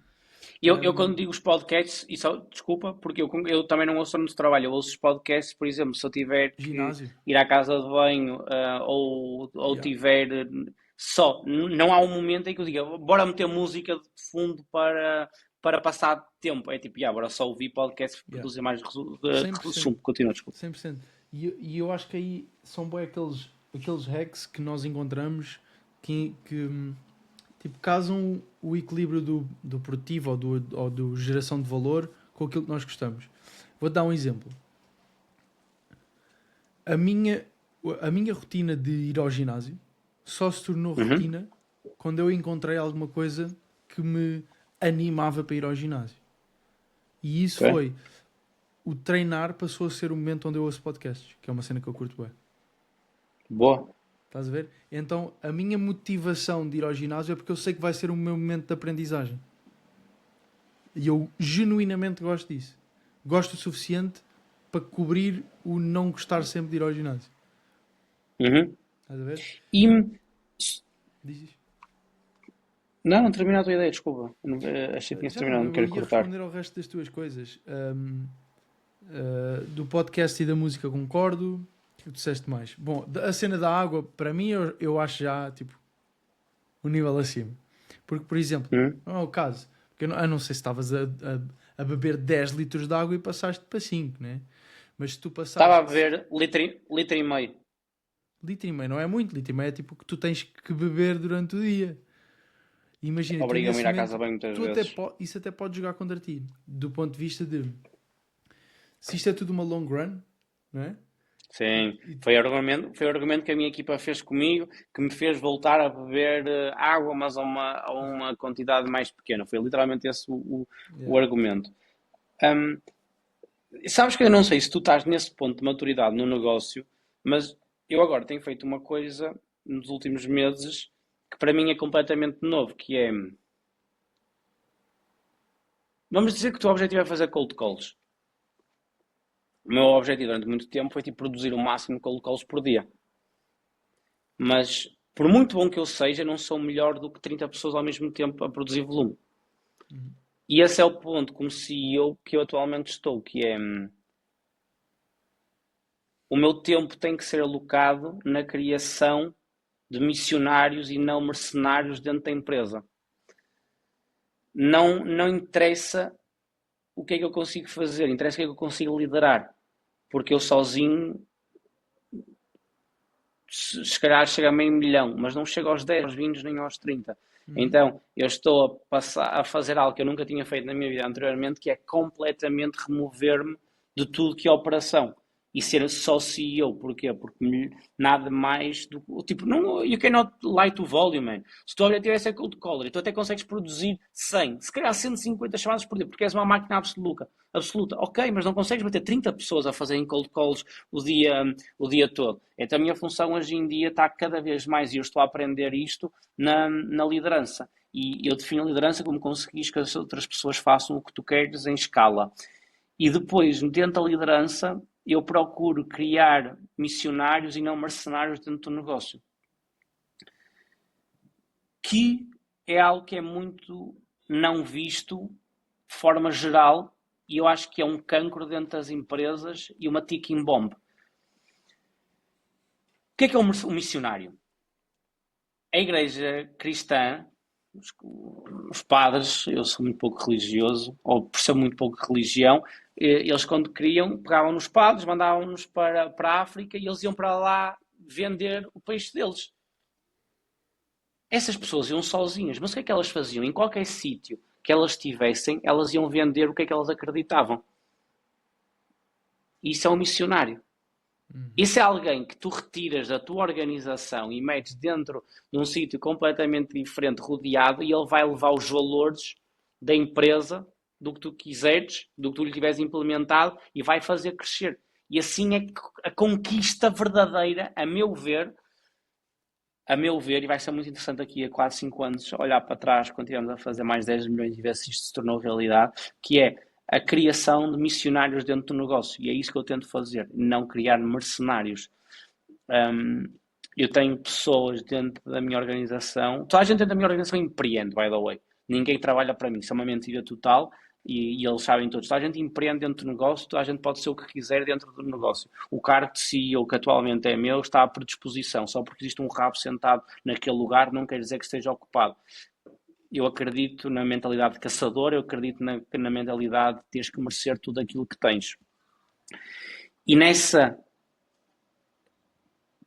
Eu quando Um, digo os podcasts, e só, desculpa, porque eu também não ouço no trabalho, eu ouço os podcasts, por exemplo, se eu tiver que ginásio. ir à casa de banho, ou Yeah. tiver só, não há um momento em que eu diga, bora meter música de fundo para passar tempo. É tipo, bora só ouvir podcasts para Yeah. produzir mais 100%. resumo. Continua, desculpa. 100%. E eu acho que aí são bem aqueles hacks que nós encontramos que tipo, casam o equilíbrio do produtivo ou do geração de valor com aquilo que nós gostamos. Vou dar um exemplo. A minha, a minha rotina de ir ao ginásio só se tornou Uhum. rotina quando eu encontrei alguma coisa que me animava para ir ao ginásio. E isso Ok. foi o treinar passou a ser o momento onde eu ouço podcasts, que é uma cena que eu curto bem. Boa. Estás a ver? Então a minha motivação de ir ao ginásio é porque eu sei que vai ser o meu momento de aprendizagem. E eu genuinamente gosto disso. Gosto o suficiente para cobrir o não gostar sempre de ir ao ginásio. Uhum. Estás a ver? E, Diz isso. não termina a tua ideia, desculpa. Achei que tinhas Já não, terminado, não eu quero ia cortar. responder ao resto das tuas coisas. Do podcast e da música concordo. O que disseste mais? Bom, a cena da água, para mim, eu acho já tipo um nível acima. Porque, por exemplo, Uhum. não é o caso. Porque eu não sei se estavas a beber 10 litros de água e passaste para 5, né? Mas se tu Estava a passaste beber litro e meio. litro e meio, não é muito, litro e meio é tipo o que tu tens que beber durante o dia. Imagina, tu Obriga-me a nesse ir à casa momento, bem muitas tu até vezes. isso até pode jogar contra ti. Do ponto de vista de se isto é tudo uma long run, não é? Sim, E foi o argumento que a minha equipa fez comigo, que me fez voltar a beber água, mas a uma quantidade mais pequena. Foi literalmente esse o yeah. argumento. Hum, Sabes que eu não sei se tu estás nesse ponto de maturidade no negócio, mas eu agora tenho feito uma coisa nos últimos meses que para mim é completamente novo, que é, vamos dizer que o teu objetivo é fazer cold calls. O meu objetivo durante muito tempo foi tipo, produzir o máximo de cold calls por dia. Mas, por muito bom que eu seja, não sou melhor do que 30 pessoas ao mesmo tempo a produzir volume. Uhum. E esse é o ponto como CEO que eu atualmente estou, que é o meu tempo tem que ser alocado na criação de missionários e não mercenários dentro da empresa. Não interessa o que é que eu consigo fazer, interessa o que é que eu consigo liderar. Porque eu sozinho, se calhar chega a meio milhão, mas não chego aos 10, aos 20, nem aos 30. Uhum. Então, eu estou a fazer algo que eu nunca tinha feito na minha vida anteriormente, que é completamente remover-me de tudo que é operação. E ser só CEO. Porquê? Porque nada mais do tipo, não, you cannot lie to volume, man. Se o teu objetivo é ser cold caller, tu até consegues produzir 100, se calhar 150 chamadas por dia, porque és uma máquina absoluta. Ok, mas não consegues bater 30 pessoas a fazerem cold calls o dia todo. Então a minha função hoje em dia está cada vez mais, e eu estou a aprender isto na liderança. E eu defino a liderança como conseguires que as outras pessoas façam o que tu queres em escala. E depois, dentro da liderança, eu procuro criar missionários e não mercenários dentro do negócio. Que é algo que é muito não visto de forma geral, e eu acho que é um cancro dentro das empresas e uma ticking bomb. O que é um missionário? A igreja cristã, os padres, eu sou muito pouco religioso, ou por ser muito pouco religião, eles quando queriam, pegavam nos padres, mandavam-nos para a África e eles iam para lá vender o peixe deles. Essas pessoas iam sozinhas, mas o que é que elas faziam? Em qualquer sítio que elas estivessem, elas iam vender o que é que elas acreditavam. Isso é um missionário. Uhum. Isso é alguém que tu retiras da tua organização e metes dentro de um sítio completamente diferente, rodeado, e ele vai levar os valores da empresa, do que tu quiseres, do que tu lhe tiveres implementado, e vai fazer crescer. E assim é que a conquista verdadeira, a meu ver, a meu ver, e vai ser muito interessante aqui a quase 5 anos, olhar para trás quando estivermos a fazer mais 10 milhões e ver se isto se tornou realidade, que é a criação de missionários dentro do negócio. E é isso que eu tento fazer, não criar mercenários. Um, eu tenho pessoas dentro da minha organização, toda a gente dentro da minha organização empreende, by the way. Ninguém trabalha para mim, isso é uma mentira total. E eles sabem todos, toda a gente empreende dentro do negócio, toda a gente pode ser o que quiser dentro do negócio. O cargo de CEO, que atualmente é meu, está à predisposição. Só porque existe um rabo sentado naquele lugar não quer dizer que esteja ocupado. Eu acredito na mentalidade de caçador, eu acredito na mentalidade de teres que merecer tudo aquilo que tens. E nessa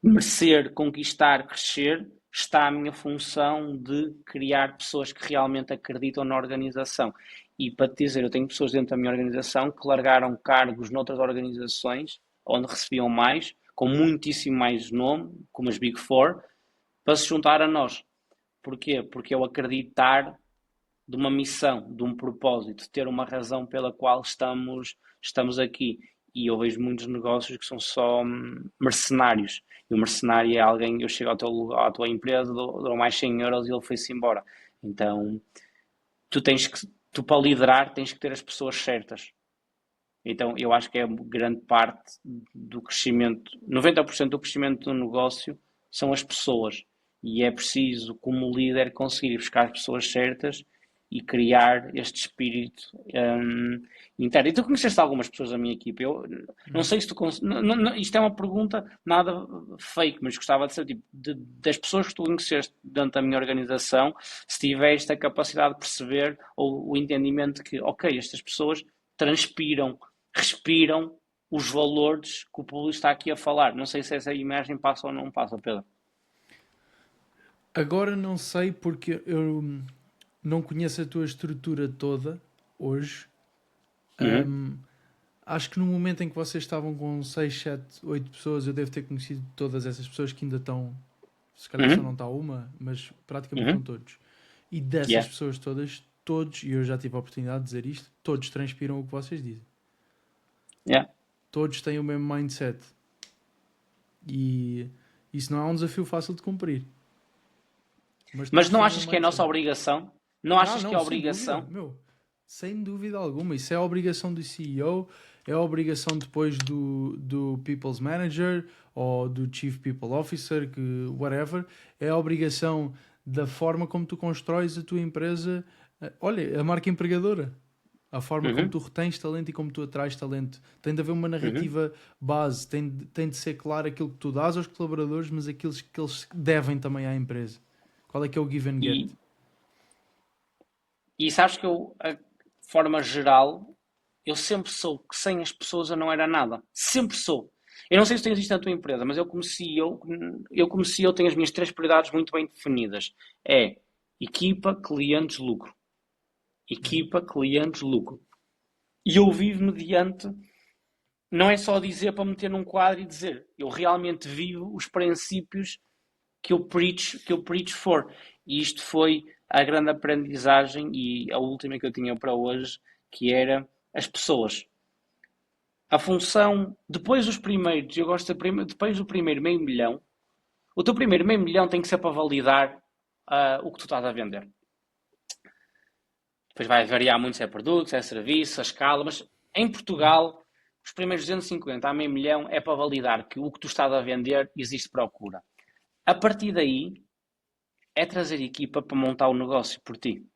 merecer, conquistar, crescer, está a minha função de criar pessoas que realmente acreditam na organização. E para te dizer, eu tenho pessoas dentro da minha organização que largaram cargos noutras organizações, onde recebiam mais, com muitíssimo mais nome, como as Big Four, para se juntar a nós. Porquê? Porque eu acreditar de uma missão, de um propósito, de ter uma razão pela qual estamos aqui. E eu vejo muitos negócios que são só mercenários. E o mercenário é alguém, eu chego à tua empresa, dou mais 100 euros e ele foi-se embora. Então, tu para liderar tens que ter as pessoas certas. Então, eu acho que é grande parte do crescimento, 90% do crescimento do negócio são as pessoas. E é preciso, como líder, conseguir buscar as pessoas certas e criar este espírito interno. E tu conheceste algumas pessoas da minha equipa. Eu não sei se tu... isto é uma pergunta nada fake, mas gostava de saber, tipo, das pessoas que tu conheceste dentro da minha organização, se tiveste a capacidade de perceber ou o entendimento que, ok, estas pessoas transpiram, respiram os valores que o público está aqui a falar. Não sei se essa imagem passa ou não passa, Pedro. Agora não sei porque eu não conheço a tua estrutura toda hoje. Acho que no momento em que vocês estavam com 6, 7, 8 pessoas, eu devo ter conhecido todas essas pessoas que ainda estão, se calhar só não está uma, mas praticamente estão todos. E dessas pessoas todas, todos, e eu já tive a oportunidade de dizer isto, todos transpiram o que vocês dizem. Todos têm o mesmo mindset. E isso não é um desafio fácil de cumprir. Mas não achas que é a nossa obrigação? Não achas que é a obrigação? Sem dúvida alguma. Isso é a obrigação do CEO, é a obrigação depois do People's Manager ou do Chief People Officer, que whatever. É a obrigação da forma como tu constróis a tua empresa. Olha, a marca empregadora. A forma como tu retens talento e como tu atrais talento. Tem de haver uma narrativa base. Tem de ser claro aquilo que tu dás aos colaboradores, mas aquilo que eles devem também à empresa. Qual é que é o give and get? E sabes que eu, de forma geral, eu sempre soube que sem as pessoas eu não era nada. Sempre sou. Eu não sei se tens isto na tua empresa, mas eu como CEO tenho as minhas 3 prioridades muito bem definidas. É equipa, clientes, lucro. Equipa, clientes, lucro. E eu vivo mediante... Não é só dizer para meter num quadro e dizer. Eu realmente vivo os princípios que eu preach for. E isto foi a grande aprendizagem e a última que eu tinha para hoje, que era as pessoas. A função, depois dos primeiros, eu gosto de, depois do primeiro meio milhão, o teu primeiro meio milhão tem que ser para validar o que tu estás a vender. Depois vai variar muito se é produto, se é serviço, a escala, mas em Portugal, os primeiros 250 a meio milhão é para validar que o que tu estás a vender existe procura. A partir daí, é trazer equipa para montar o negócio por ti.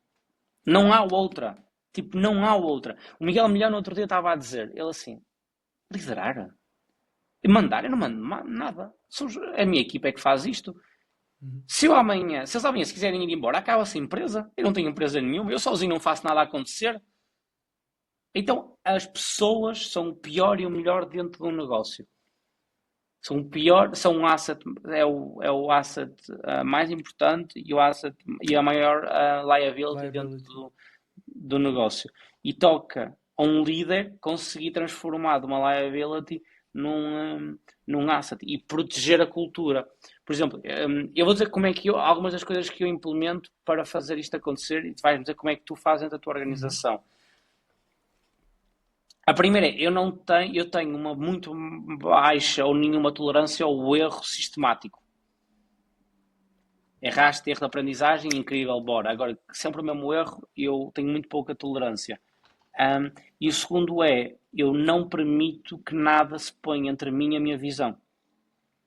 Não há outra. Tipo, não há outra. O Miguel Milhão no outro dia estava a dizer, ele assim, liderar? E mandar? Eu não mando nada. A minha equipa é que faz isto. Se eles amanhã se quiserem ir embora, acaba-se a empresa. Eu não tenho empresa nenhuma. Eu sozinho não faço nada a acontecer. Então, as pessoas são o pior e o melhor dentro de um negócio. São o pior, são um asset, é o asset mais importante e a maior liability dentro do negócio. E toca a um líder conseguir transformar de uma liability num asset e proteger a cultura. Por exemplo, eu vou dizer como é que algumas das coisas que eu implemento para fazer isto acontecer e tu vais dizer como é que tu fazes a tua organização. A primeira é, eu tenho uma muito baixa ou nenhuma tolerância ao erro sistemático. Erraste, erro de aprendizagem, incrível, bora. Agora, sempre o mesmo erro, eu tenho muito pouca tolerância. E o segundo é, eu não permito que nada se ponha entre mim e a minha visão.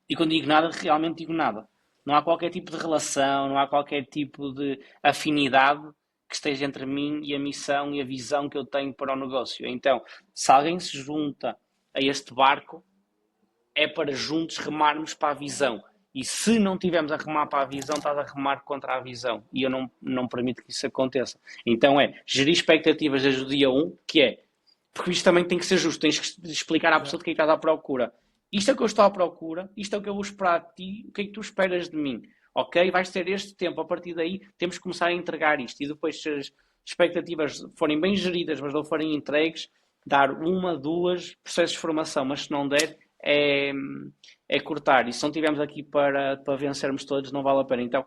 E quando digo nada, realmente digo nada. Não há qualquer tipo de relação, não há qualquer tipo de afinidade que esteja entre mim e a missão e a visão que eu tenho para o negócio. Então, se alguém se junta a este barco, é para juntos remarmos para a visão. E se não tivermos a remar para a visão, estás a remar contra a visão. E eu não permito que isso aconteça. Então é gerir expectativas desde o dia 1, que é, porque isto também tem que ser justo, tens que explicar à pessoa de que estás à procura. Isto é o que eu estou à procura, isto é o que eu vou esperar de ti, o que é que tu esperas de mim? Ok? Vais ter este tempo, a partir daí temos que começar a entregar isto. E depois, se as expectativas forem bem geridas, mas não forem entregues, dar uma, duas processos de formação, mas se não der, é, é cortar. E se não tivermos aqui para vencermos todos, não vale a pena. Então,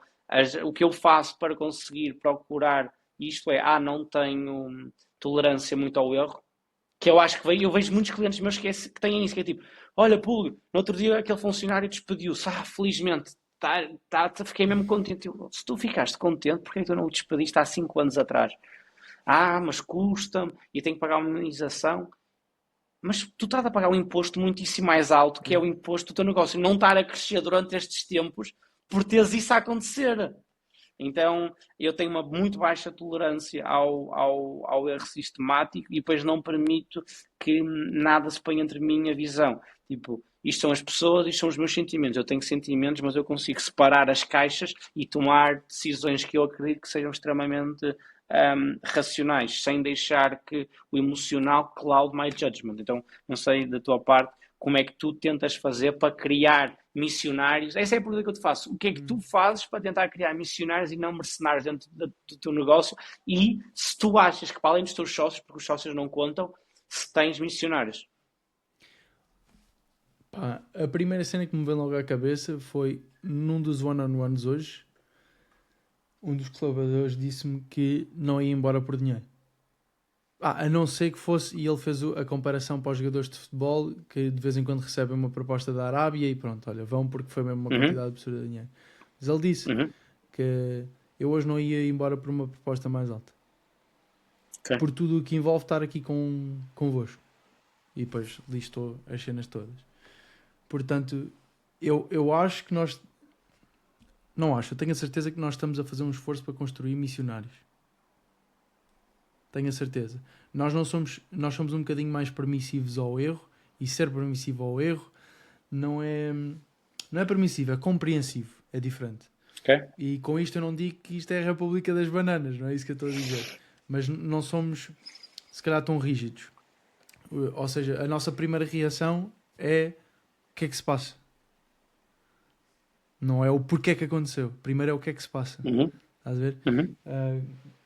o que eu faço para conseguir procurar isto é, não tenho tolerância muito ao erro, que eu acho que eu vejo muitos clientes meus que têm isso, que é tipo, olha, Púlio, no outro dia aquele funcionário despediu-se, felizmente, fiquei mesmo contente. Se tu ficaste contente, porque é que tu não o despediste há 5 anos atrás? Mas custa-me e tenho que pagar uma indenização. Mas tu estás a pagar um imposto muitíssimo mais alto, que é o imposto do teu negócio, não estar a crescer durante estes tempos por teres isso a acontecer. Então, eu tenho uma muito baixa tolerância ao erro sistemático e depois não permito que nada se ponha entre mim e a visão. Tipo, isto são as pessoas, isto são os meus sentimentos. Eu tenho sentimentos, mas eu consigo separar as caixas e tomar decisões que eu acredito que sejam extremamente racionais, sem deixar que o emocional cloud my judgment. Então, não sei da tua parte como é que tu tentas fazer para criar missionários. Essa é a pergunta que eu te faço. O que é que tu fazes para tentar criar missionários e não mercenários dentro do teu negócio? E se tu achas que, para além dos teus sócios, porque os sócios não contam, se tens missionários? Pá, a primeira cena que me veio logo à cabeça foi num dos one-on-ones hoje. Um dos colaboradores disse-me que não ia embora por dinheiro. A não ser que fosse, e ele fez a comparação para os jogadores de futebol que de vez em quando recebem uma proposta da Arábia e pronto, olha, vão porque foi mesmo uma quantidade absurda de dinheiro. Mas ele disse que eu hoje não ia embora por uma proposta mais alta. Okay. Por tudo o que envolve estar aqui convosco. E depois listou as cenas todas. Portanto, eu acho que nós... Não acho, eu tenho a certeza que nós estamos a fazer um esforço para construir missionários. Tenho a certeza. Nós somos um bocadinho mais permissivos ao erro, e ser permissivo ao erro não é permissivo, é compreensivo, é diferente. Okay. E com isto eu não digo que isto é a República das Bananas, não é isso que eu estou a dizer. Mas não somos, se calhar, tão rígidos. Ou seja, a nossa primeira reação é o que é que se passa. Não é o porquê que aconteceu. Primeiro é o que é que se passa. Estás a ver?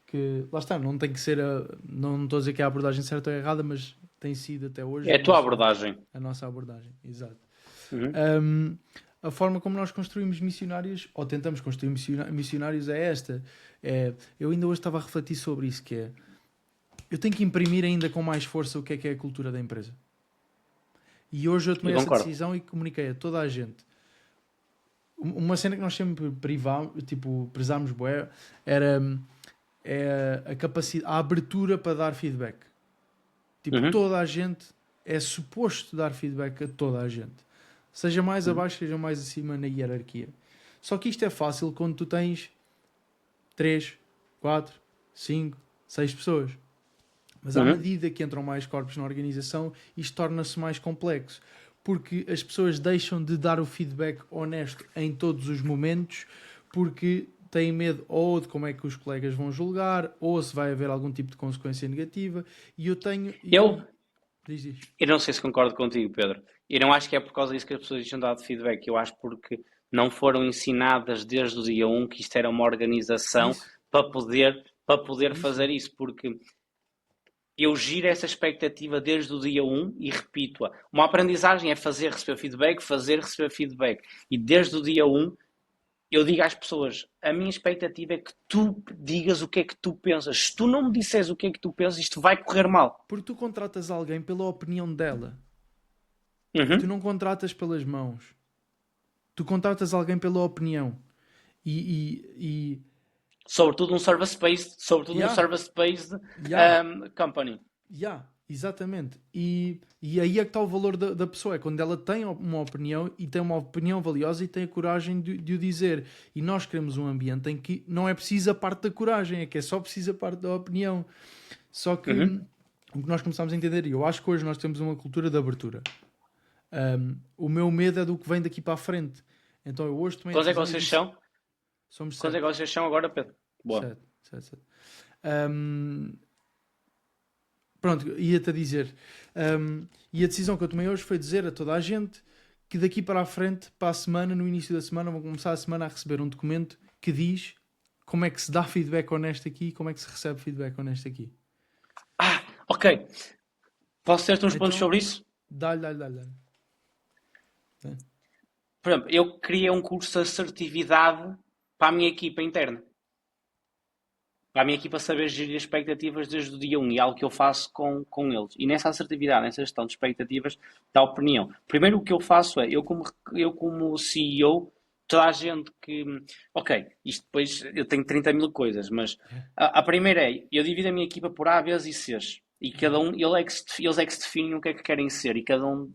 Que, lá está, não tem que ser não estou a dizer que é a abordagem certa ou errada, mas tem sido até hoje é a tua abordagem. A nossa abordagem, exato. A forma como nós construímos missionários, ou tentamos construir missionários, é esta. Eu ainda hoje estava a refletir sobre isso, que é, eu tenho que imprimir ainda com mais força o que é a cultura da empresa. E hoje eu tomei essa decisão e comuniquei a toda a gente. Uma cena que nós sempre prezámos bué, era a capacidade, a abertura para dar feedback. Toda a gente é suposto dar feedback a toda a gente. Seja mais abaixo, seja mais acima na hierarquia. Só que isto é fácil quando tu tens 3, 4, 5, 6 pessoas. Mas à medida que entram mais corpos na organização, isto torna-se mais complexo. Porque as pessoas deixam de dar o feedback honesto em todos os momentos, porque têm medo ou de como é que os colegas vão julgar, ou se vai haver algum tipo de consequência negativa. E eu tenho... Eu não sei se concordo contigo, Pedro. Eu não acho que é por causa disso que as pessoas deixam de dar feedback. Eu acho porque não foram ensinadas desde o dia 1 que isto era uma organização para poder fazer isso. Porque eu giro essa expectativa desde o dia 1 e repito-a. Uma aprendizagem é fazer, receber feedback. E desde o dia 1 eu digo às pessoas, a minha expectativa é que tu digas o que é que tu pensas. Se tu não me disseres o que é que tu pensas, isto vai correr mal. Porque tu contratas alguém pela opinião dela. Tu não contratas pelas mãos. Tu contratas alguém pela opinião. E Sobretudo um yeah, service-based yeah, company. yeah, exatamente. E aí é que está o valor da pessoa, é quando ela tem uma opinião e tem uma opinião valiosa e tem a coragem de o dizer. E nós queremos um ambiente em que não é preciso a parte da coragem, é que é só preciso a parte da opinião. Só que Uhum. o que nós começamos a entender, e eu acho que hoje nós temos uma cultura de abertura. O meu medo é do que vem daqui para a frente. Então eu hoje tomei a Quantos é que decisão e vocês disse: são? somos Quantos é que sete. vocês são agora, Pedro? Boa. Sete, sete, sete. Pronto, ia-te a dizer. E a decisão que eu tomei hoje foi dizer a toda a gente que daqui para a frente, para a semana, no início da semana, vão começar a semana a receber um documento que diz como é que se dá feedback honesto aqui e como é que se recebe feedback honesto aqui. Ok. Posso ter-te uns pontos Então, sobre isso? dá-lhe. Por exemplo, eu criei um curso de assertividade para a minha equipa interna. Para a minha equipa saber gerir expectativas desde o dia 1 e algo que eu faço com eles. E nessa assertividade, nessa gestão de expectativas, da opinião. Primeiro o que eu faço é, eu como CEO, toda a gente que... Ok, isto depois eu tenho 30 mil coisas, mas Yeah. a primeira é, eu divido a minha equipa por A, Bs e Cs. E cada um, eles é que se definem o que é que querem ser. E cada um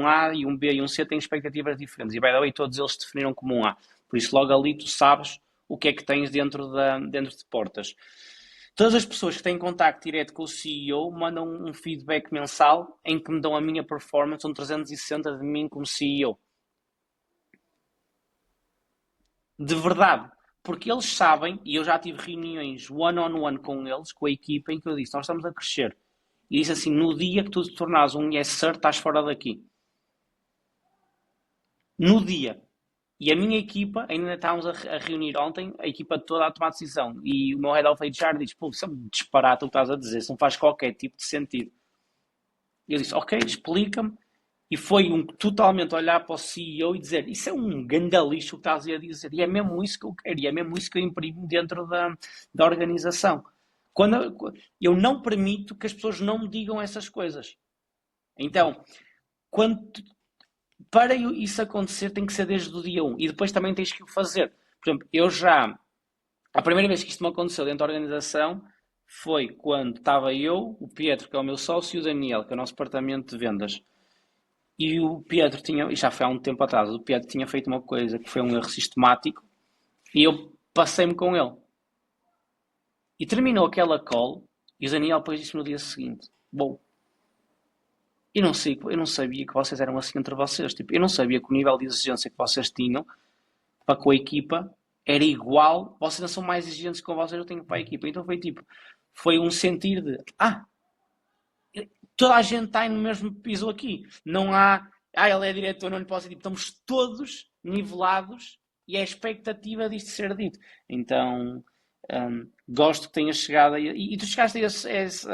A e um B e um C têm expectativas diferentes. E by the way, todos eles se definiram como um A. Por isso logo ali tu sabes o que é que tens dentro de portas. Todas as pessoas que têm contacto direto com o CEO mandam um feedback mensal em que me dão a minha performance, um 360 de mim como CEO. De verdade. Porque eles sabem, e eu já tive reuniões one-on-one com eles, com a equipa, em que eu disse, nós estamos a crescer. E disse assim, no dia que tu te tornares um yes sir, estás fora daqui. No dia. E a minha equipa, ainda estávamos a reunir ontem, a equipa toda a tomar decisão. E o meu head of HR diz, pô, isso é um disparate o que estás a dizer, isso não faz qualquer tipo de sentido. E eu disse, ok, explica-me. E foi totalmente olhar para o CEO e dizer, isso é um gandalixo o que estás a dizer. E é mesmo isso que eu quero, e é mesmo isso que eu imprimo dentro da organização. Eu não permito que as pessoas não me digam essas coisas. Então, quando para isso acontecer tem que ser desde o dia 1 e depois também tens que o fazer. Por exemplo, a primeira vez que isto me aconteceu dentro da organização foi quando estava eu, o Pietro, que é o meu sócio, e o Daniel, que é o nosso departamento de vendas. E o Pietro tinha, e já foi há um tempo atrás, o Pietro tinha feito uma coisa que foi um erro sistemático e eu passei-me com ele. E terminou aquela call e o Daniel depois disse no dia seguinte: bom, eu não sabia que vocês eram assim entre vocês. Tipo, eu não sabia que o nível de exigência que vocês tinham para com a equipa era igual. Vocês não são mais exigentes com vocês, eu tenho para a equipa. Então foi tipo, foi um sentir de, toda a gente está no mesmo piso aqui. Não há, ele é diretor, não lhe posso dizer. Estamos todos nivelados e é a expectativa disto ser dito. Então, gosto que tenhas chegado e tu chegaste a esse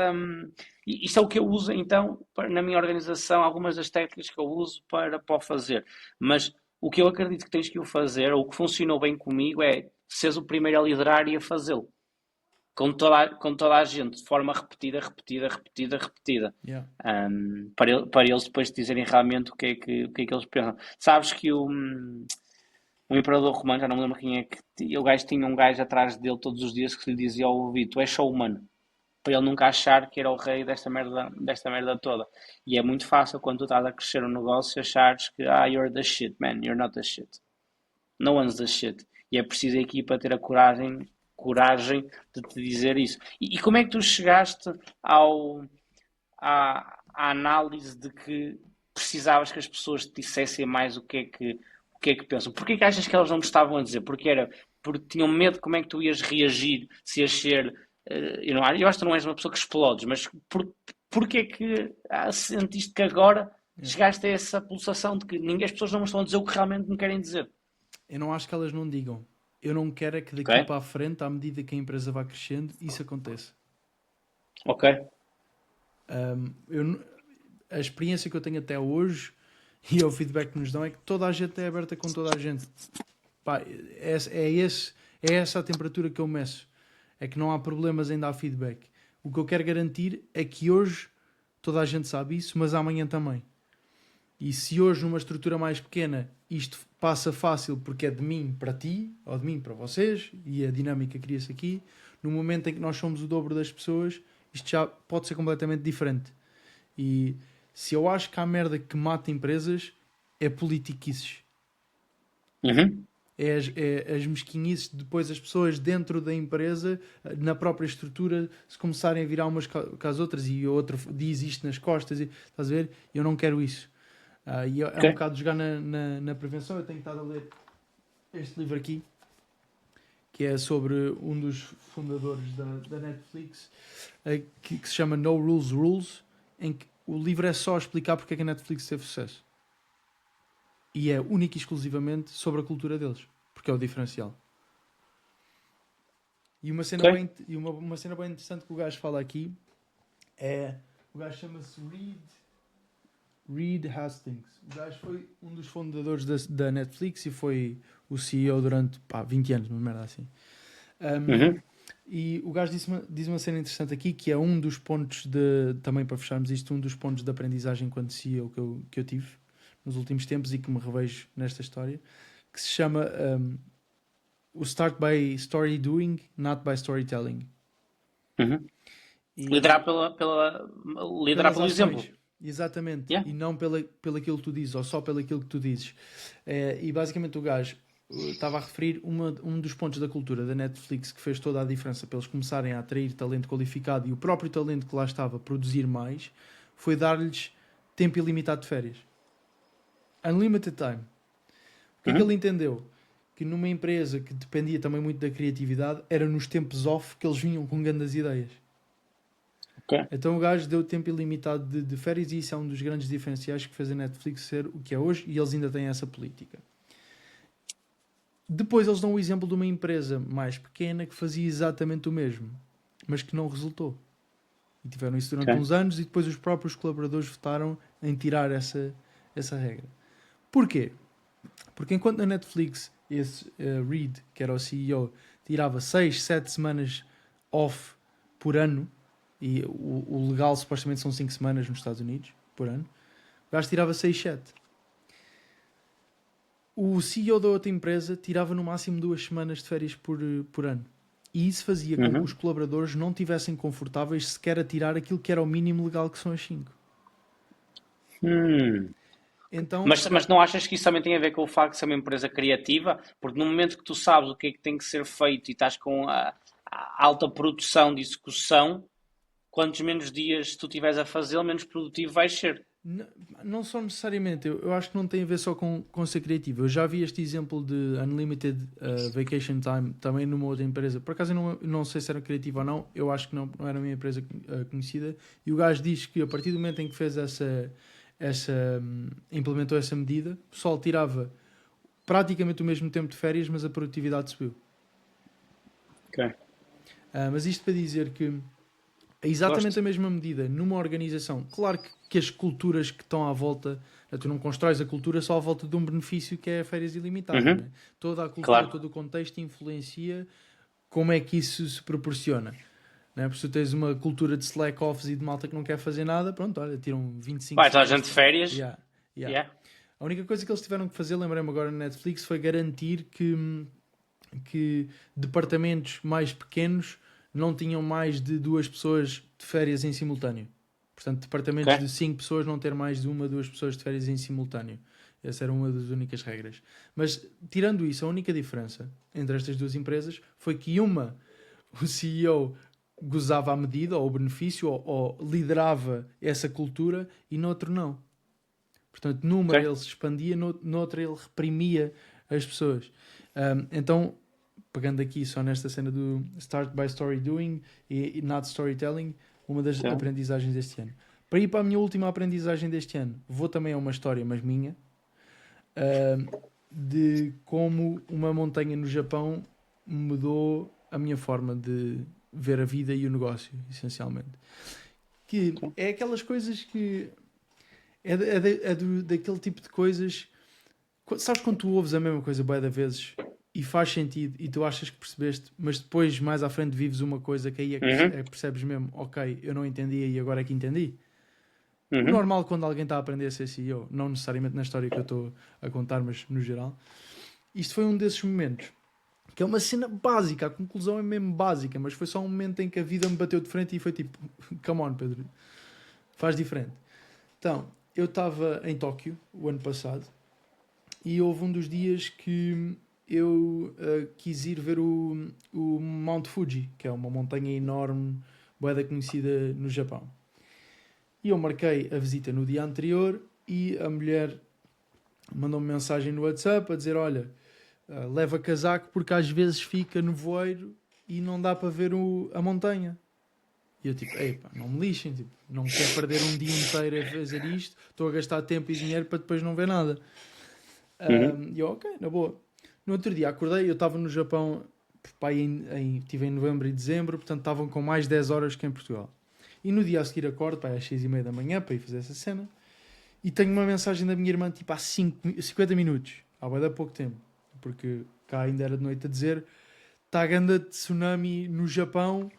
isto é o que eu uso então na minha organização, algumas das técnicas que eu uso para o fazer. Mas o que eu acredito que tens que o fazer, ou o que funcionou bem comigo, é seres o primeiro a liderar e a fazê-lo. Com toda a gente, de forma repetida. Yeah. Para eles depois dizerem realmente o que é que eles pensam. Sabes que o imperador romano, já não me lembro quem é que. O gajo tinha um gajo atrás dele todos os dias que lhe dizia ao ouvido: tu és só humano. Para ele nunca achar que era o rei desta merda toda. E é muito fácil quando tu estás a crescer um negócio achares que you're the shit, man, you're not the shit. No one's the shit. E é preciso a equipa ter a coragem de te dizer isso. E como é que tu chegaste à análise de que precisavas que as pessoas te dissessem mais o que é que pensam? Porquê que achas que elas não me estavam a dizer? Porque tinham medo de como é que tu ias reagir, se ias ser... eu acho que tu não és uma pessoa que explodes, mas porquê que sentiste que agora Yeah. chegaste a essa pulsação de que as pessoas não me estão a dizer o que realmente me querem dizer? Eu não acho que elas não digam. Eu não quero é que Ok? daqui para a frente, à medida que a empresa vai crescendo, isso aconteça. Ok? A experiência que eu tenho até hoje e o feedback que nos dão é que toda a gente é aberta com toda a gente. Pá, é essa a temperatura que eu meço. É que não há problemas em dar feedback. O que eu quero garantir é que hoje toda a gente sabe isso, mas amanhã também. E se hoje numa estrutura mais pequena isto passa fácil porque é de mim para ti, ou de mim para vocês, e a dinâmica cria-se aqui, no momento em que nós somos o dobro das pessoas, isto já pode ser completamente diferente. E se eu acho que há merda que mata empresas, é politiquices. Uhum. É as mesquinhices de depois as pessoas dentro da empresa, na própria estrutura, se começarem a virar umas com as outras e o outro diz isto nas costas, e, estás a ver? Eu não quero isso. E é um Ok. bocado jogar na prevenção. Eu tenho estado a ler este livro aqui, que é sobre um dos fundadores da Netflix, que se chama No Rules Rules, em que o livro é só explicar porque é que a Netflix teve sucesso. E é único e exclusivamente sobre a cultura deles, porque é o diferencial. E uma cena, Ok. bem, uma cena bem interessante que o gajo fala aqui é... O gajo chama-se Reed Hastings. O gajo foi um dos fundadores da Netflix e foi o CEO durante 20 anos, uma merda assim. Uhum. E o gajo diz uma cena interessante aqui, que é um dos pontos de... Também para fecharmos isto, um dos pontos de aprendizagem enquanto CEO que eu tive nos últimos tempos e que me revejo nesta história, que se chama o Start by Story Doing, Not by Storytelling. Uhum. E Liderar liderar pelas pelo exemplo. ações, exatamente, Yeah. e não pelo aquilo que tu dizes, ou só pelo aquilo que tu dizes. E basicamente o gajo estava a referir um dos pontos da cultura da Netflix que fez toda a diferença para eles começarem a atrair talento qualificado e o próprio talento que lá estava a produzir mais, foi dar-lhes tempo ilimitado de férias. Unlimited time. O que é que ele Uhum. entendeu? Que numa empresa que dependia também muito da criatividade, era nos tempos off que eles vinham com grandes ideias. Ok. Então o gajo deu tempo ilimitado de férias e isso é um dos grandes diferenciais que fez a Netflix ser o que é hoje e eles ainda têm essa política. Depois eles dão o exemplo de uma empresa mais pequena que fazia exatamente o mesmo, mas que não resultou. E tiveram isso durante Ok. uns anos e depois os próprios colaboradores votaram em tirar essa regra. Porquê? Porque enquanto na Netflix esse Reed, que era o CEO, tirava 6, 7 semanas off por ano, e o legal supostamente são 5 semanas nos Estados Unidos por ano, o gajo tirava 6, 7. O CEO da outra empresa tirava no máximo 2 semanas de férias por ano. E isso fazia com que os Uhum. colaboradores não tivessem confortáveis sequer a tirar aquilo que era o mínimo legal, que são as 5. Hum. Então, Mas não achas que isso também tem a ver com o facto de ser uma empresa criativa? Porque no momento que tu sabes o que é que tem que ser feito e estás com a alta produção de execução, quantos menos dias tu tiveres a fazê-lo, menos produtivo vais ser. não só necessariamente, eu acho que não tem a ver só com ser criativo. Eu já vi este exemplo de Unlimited Vacation Time também numa outra empresa. Por acaso eu não sei se era criativo ou não, eu acho que não era uma empresa conhecida. E o gajo diz que a partir do momento em que fez implementou essa medida, o pessoal tirava praticamente o mesmo tempo de férias, mas a produtividade subiu. Ok. Mas isto para dizer que é exatamente Gosto. a mesma medida numa organização. Claro que as culturas que estão à volta, tu não constróis a cultura só à volta de um benefício que é férias ilimitadas. Né? Uhum. Toda a cultura, Claro. todo o contexto influencia como é que isso se proporciona. Né? Porque se tu tens uma cultura de slack-offs e de malta que não quer fazer nada, pronto, olha, tiram 25 Vai toda a semanas gente de de férias. férias. Yeah, yeah. Yeah. A única coisa que eles tiveram que fazer, lembrei-me agora na Netflix, foi garantir que departamentos mais pequenos não tinham mais de 2 pessoas de férias em simultâneo. Portanto, departamentos Ok. de 5 pessoas não ter mais de 1, 2 pessoas de férias em simultâneo. Essa era uma das únicas regras. Mas, tirando isso, a única diferença entre estas duas empresas foi que o CEO gozava a medida, ou o benefício, ou liderava essa cultura, e noutro não. Portanto, numa Ok. ele se expandia, noutra ele reprimia as pessoas. Então, pegando aqui só nesta cena do Start by Story Doing e Not Storytelling, uma das Então, aprendizagens deste ano. Para ir para a minha última aprendizagem deste ano, vou também a uma história, mas minha, de como uma montanha no Japão mudou a minha forma de ver a vida e o negócio, essencialmente. Que ok. é aquelas coisas que... daquele tipo de coisas... Sabes quando tu ouves a mesma coisa bué de vezes e faz sentido e tu achas que percebeste, mas depois mais à frente vives uma coisa que aí é que Uhum. percebes mesmo, ok, eu não entendia e agora é que entendi. O Uhum. normal quando alguém está a aprender a ser CEO, não necessariamente na história que eu estou a contar, mas no geral. Isto foi um desses momentos, que é uma cena básica, a conclusão é mesmo básica, mas foi só um momento em que a vida me bateu de frente e foi tipo, come on, Pedro, faz diferente. Então, eu estava em Tóquio o ano passado e houve um dos dias que eu quis ir ver o Mount Fuji, que é uma montanha enorme, bué conhecida no Japão. E eu marquei a visita no dia anterior e a mulher mandou-me mensagem no WhatsApp a dizer: Olha, leva casaco porque às vezes fica nevoeiro e não dá para ver a montanha. E eu tipo, ei pá, não me lixem, tipo, não quero perder um dia inteiro a fazer isto, estou a gastar tempo e dinheiro para depois não ver nada. Uhum. E eu, ok, na boa. No outro dia acordei, eu estava no Japão, pá, estive em novembro e dezembro, portanto estavam com mais 10 horas que em Portugal. E no dia a seguir acordo, pá, às 6h30 da manhã para ir fazer essa cena. E tenho uma mensagem da minha irmã, tipo, há 50 minutos. Há bem pouco tempo. Porque cá ainda era de noite a dizer: está a ganda de tsunami no Japão,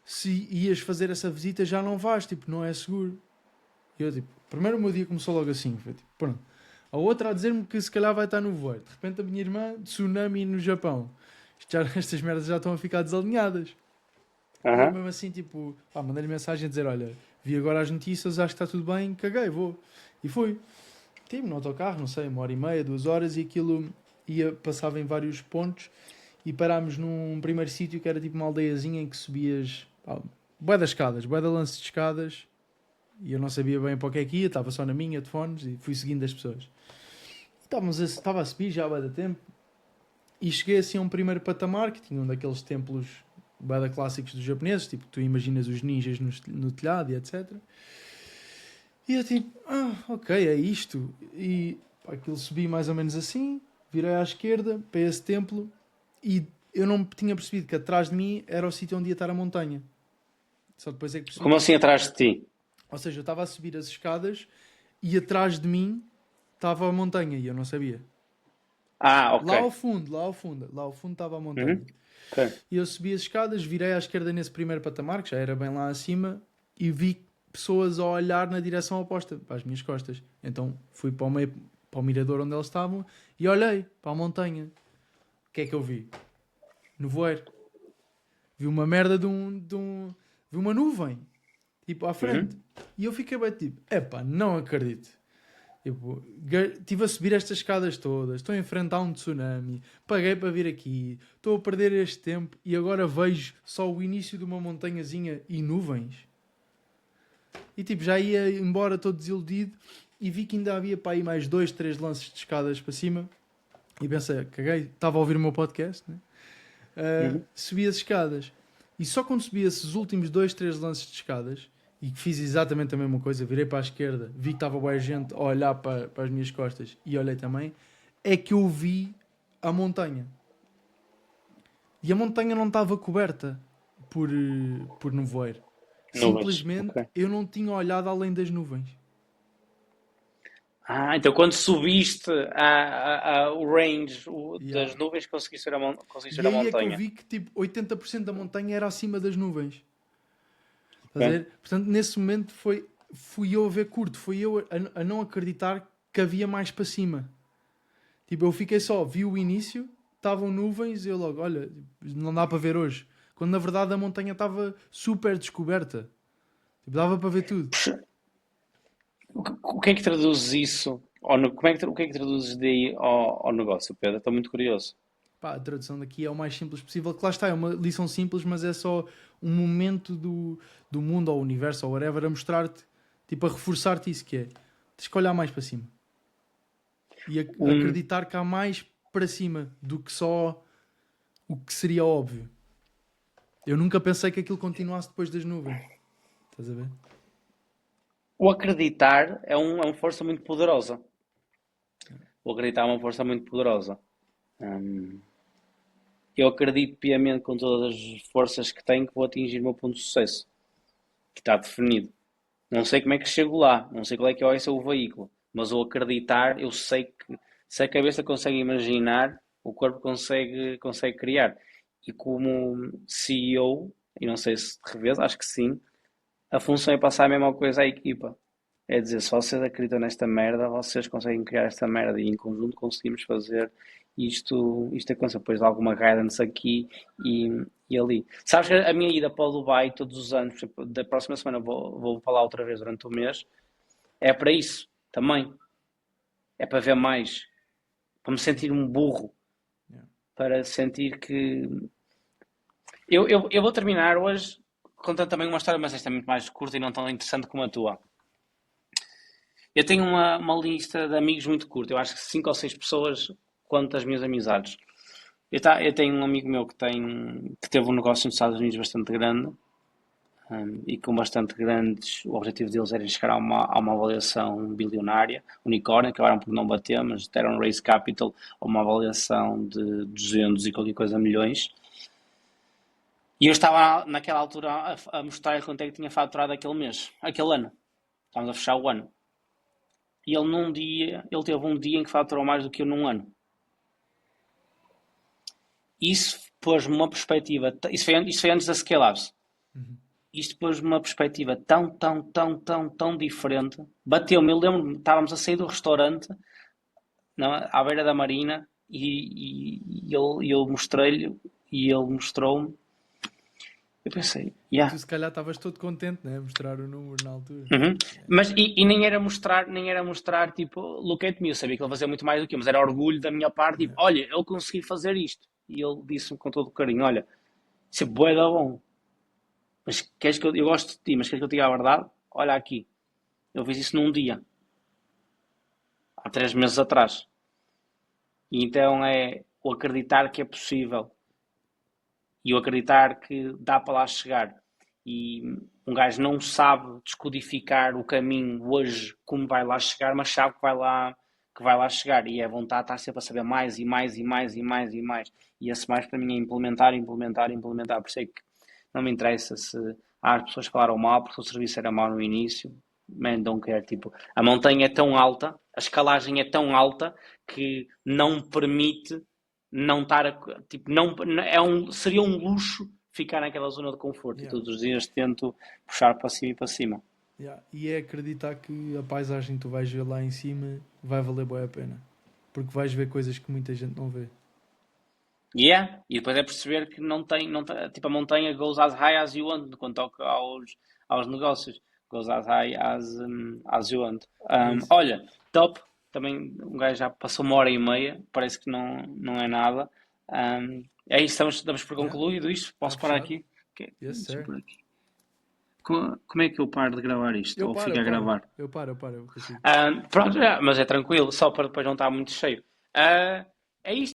se ias fazer essa visita já não vais, tipo, não é seguro. E eu, tipo, primeiro o meu dia começou logo assim, foi tipo, pronto. A outra a dizer-me que se calhar vai estar no voeiro. De repente a minha irmã, tsunami no Japão. Estas merdas já estão a ficar desalinhadas. E eu Aham. mesmo assim, tipo, mandei-lhe mensagem a dizer: olha, vi agora as notícias, acho que está tudo bem, caguei, vou. E fui. Estive no autocarro, não sei, 1h30, 2 horas, e aquilo passava em vários pontos e parámos num primeiro sítio que era tipo uma aldeiazinha em que subias bué das escadas, bué de lance de escadas, e eu não sabia bem para o que é que ia, estava só na minha de fones e fui seguindo as pessoas. Estava a subir já há bué de tempo e cheguei assim a um primeiro patamar que tinha um daqueles templos bué de clássicos dos japoneses, tipo tu imaginas os ninjas no telhado e etc. E eu tipo, ok, é isto. E pá, aquilo subi mais ou menos assim, virei à esquerda para esse templo e eu não tinha percebido que atrás de mim era o sítio onde ia estar a montanha. Só depois é que percebi Como que. assim atrás de ti? Ou seja, eu estava a subir as escadas e atrás de mim estava a montanha e eu não sabia. Ah, ok. Lá ao fundo, lá ao fundo estava a montanha. Uhum. Ok. E eu subi as escadas, virei à esquerda nesse primeiro patamar, que já era bem lá acima, e vi pessoas a olhar na direção oposta, para as minhas costas. Então fui para o meio, para o mirador onde eles estavam e olhei para a montanha. O que é que eu vi? Nevoeiro. Vi uma merda vi uma nuvem, tipo, à frente. Uhum. E eu fiquei bem tipo, epá, não acredito. Tipo, estive a subir estas escadas todas, estou a enfrentar um tsunami, paguei para vir aqui, estou a perder este tempo e agora vejo só o início de uma montanhazinha e nuvens. E tipo, já ia embora todo desiludido e vi que ainda havia para aí mais 2, 3 lances de escadas para cima. E pensei, caguei, estava a ouvir o meu podcast, né? Uhum. Subi as escadas. E só quando subi esses últimos 2, 3 lances de escadas e fiz exatamente a mesma coisa, virei para a esquerda, vi que estava boa gente a olhar para as minhas costas e olhei também, é que eu vi a montanha. E a montanha não estava coberta por nevoeiro. Nuvens. Simplesmente Ok. eu não tinha olhado além das nuvens. Ah, então quando subiste o range Yeah. das nuvens, conseguiste E ver a aí é que eu montanha. vi que tipo 80% da montanha era acima das nuvens. Estás a Ok. ver? Portanto, nesse momento fui eu a ver curto, fui eu a não acreditar que havia mais para cima. Tipo, eu fiquei só, vi o início, estavam nuvens e eu logo, olha, não dá para ver hoje. Quando na verdade a montanha estava super descoberta. Tipo, dava para ver tudo. O que é que traduzes isso? O que é que traduzes daí ao negócio, Pedro? Estou muito curioso. Pá, a tradução daqui é o mais simples possível. Que lá está, é uma lição simples, mas é só um momento do mundo ou universo ou whatever a mostrar-te, tipo, a reforçar-te isso que é. Tens que olhar mais para cima. E Um, acreditar que há mais para cima do que só o que seria óbvio. Eu nunca pensei que aquilo continuasse depois das nuvens. Estás a ver? o acreditar é uma força muito poderosa. O acreditar é uma força muito poderosa. Hum, eu acredito piamente com todas as forças que tenho que vou atingir o meu ponto de sucesso, que está definido. Não sei como é que chego lá, não sei qual é que vai ser o veículo, mas o acreditar, eu sei que se a cabeça consegue imaginar, o corpo consegue criar. E como CEO, e não sei se de revés, acho que sim, a função é passar a mesma coisa à equipa. É dizer, se vocês acreditam nesta merda, vocês conseguem criar esta merda e em conjunto conseguimos fazer isto acontecer. Depois de alguma guidance aqui e, e ali. Sabes que a minha ida para o Dubai todos os anos, por exemplo, da próxima semana vou para lá outra vez durante o mês, é para isso também. É para ver mais, para me sentir um burro, Yeah. para sentir que. Eu vou terminar hoje contando também uma história, mas esta é muito mais curta e não tão interessante como a tua. Eu tenho uma lista de amigos muito curta, eu acho que 5 ou 6 pessoas quanto as minhas amizades. Eu tenho um amigo meu que teve um negócio nos Estados Unidos bastante grande e com bastante grandes. O objetivo deles era chegar a uma avaliação bilionária, unicórnio, acabaram por não bater, mas deram raise capital a uma avaliação de 200 e qualquer coisa milhões. E eu estava naquela altura a mostrar quanto é que tinha faturado aquele mês, aquele ano. Estávamos a fechar o ano. E ele teve um dia em que faturou mais do que eu num ano. Isso pôs-me uma perspectiva, isso foi antes da Scale-Ups. Uhum. Isto pôs-me uma perspectiva tão diferente. Bateu-me, eu lembro-me, estávamos a sair do restaurante, não, à beira da marina, e eu mostrei-lhe, e ele mostrou-me. Eu pensei, Tu se calhar estavas todo contente, né? A mostrar o número na altura. Uhum. Mas nem era mostrar tipo, look at me, eu sabia que ele fazia muito mais do que eu, mas era orgulho da minha parte, tipo, Yeah. olha, eu consegui fazer isto. E ele disse-me com todo o carinho, olha, isso é bué da bom, mas queres que eu gosto de ti, mas queres que eu te diga a verdade? Olha aqui, eu fiz isso num dia, há 3 meses atrás. E então é o acreditar que é possível e o acreditar que dá para lá chegar. E um gajo não sabe descodificar o caminho hoje como vai lá chegar, mas sabe que vai lá chegar. E a vontade está sempre a saber mais e mais e mais e mais e mais. E esse mais para mim é implementar. Por isso é que não me interessa se as pessoas falaram mal porque o serviço era mau no início. Man, don't care. Tipo, a montanha é tão alta, a escalagem é tão alta que não permite não estar tipo, não, seria um luxo ficar naquela zona de conforto. Yeah. E todos os dias tento puxar para cima e para cima. Yeah. E é acreditar que a paisagem que tu vais ver lá em cima vai valer bem a pena. Porque vais ver coisas que muita gente não vê. E depois é perceber que não tem, tipo, a montanha goes as high as you want quando toca aos negócios. Goes as high as you want. É isso. Olha, top. Também um gajo já passou 1 hora e meia, parece que não é nada. É isso, estamos por Yeah. concluído isto. Posso Está parar fechado. aqui? Yes, Deixa eu sir. pôr aqui. Como é que eu paro de gravar isto? Ou fica a gravar? Eu consigo. Pronto, mas é tranquilo, só para depois não estar muito cheio. É isto.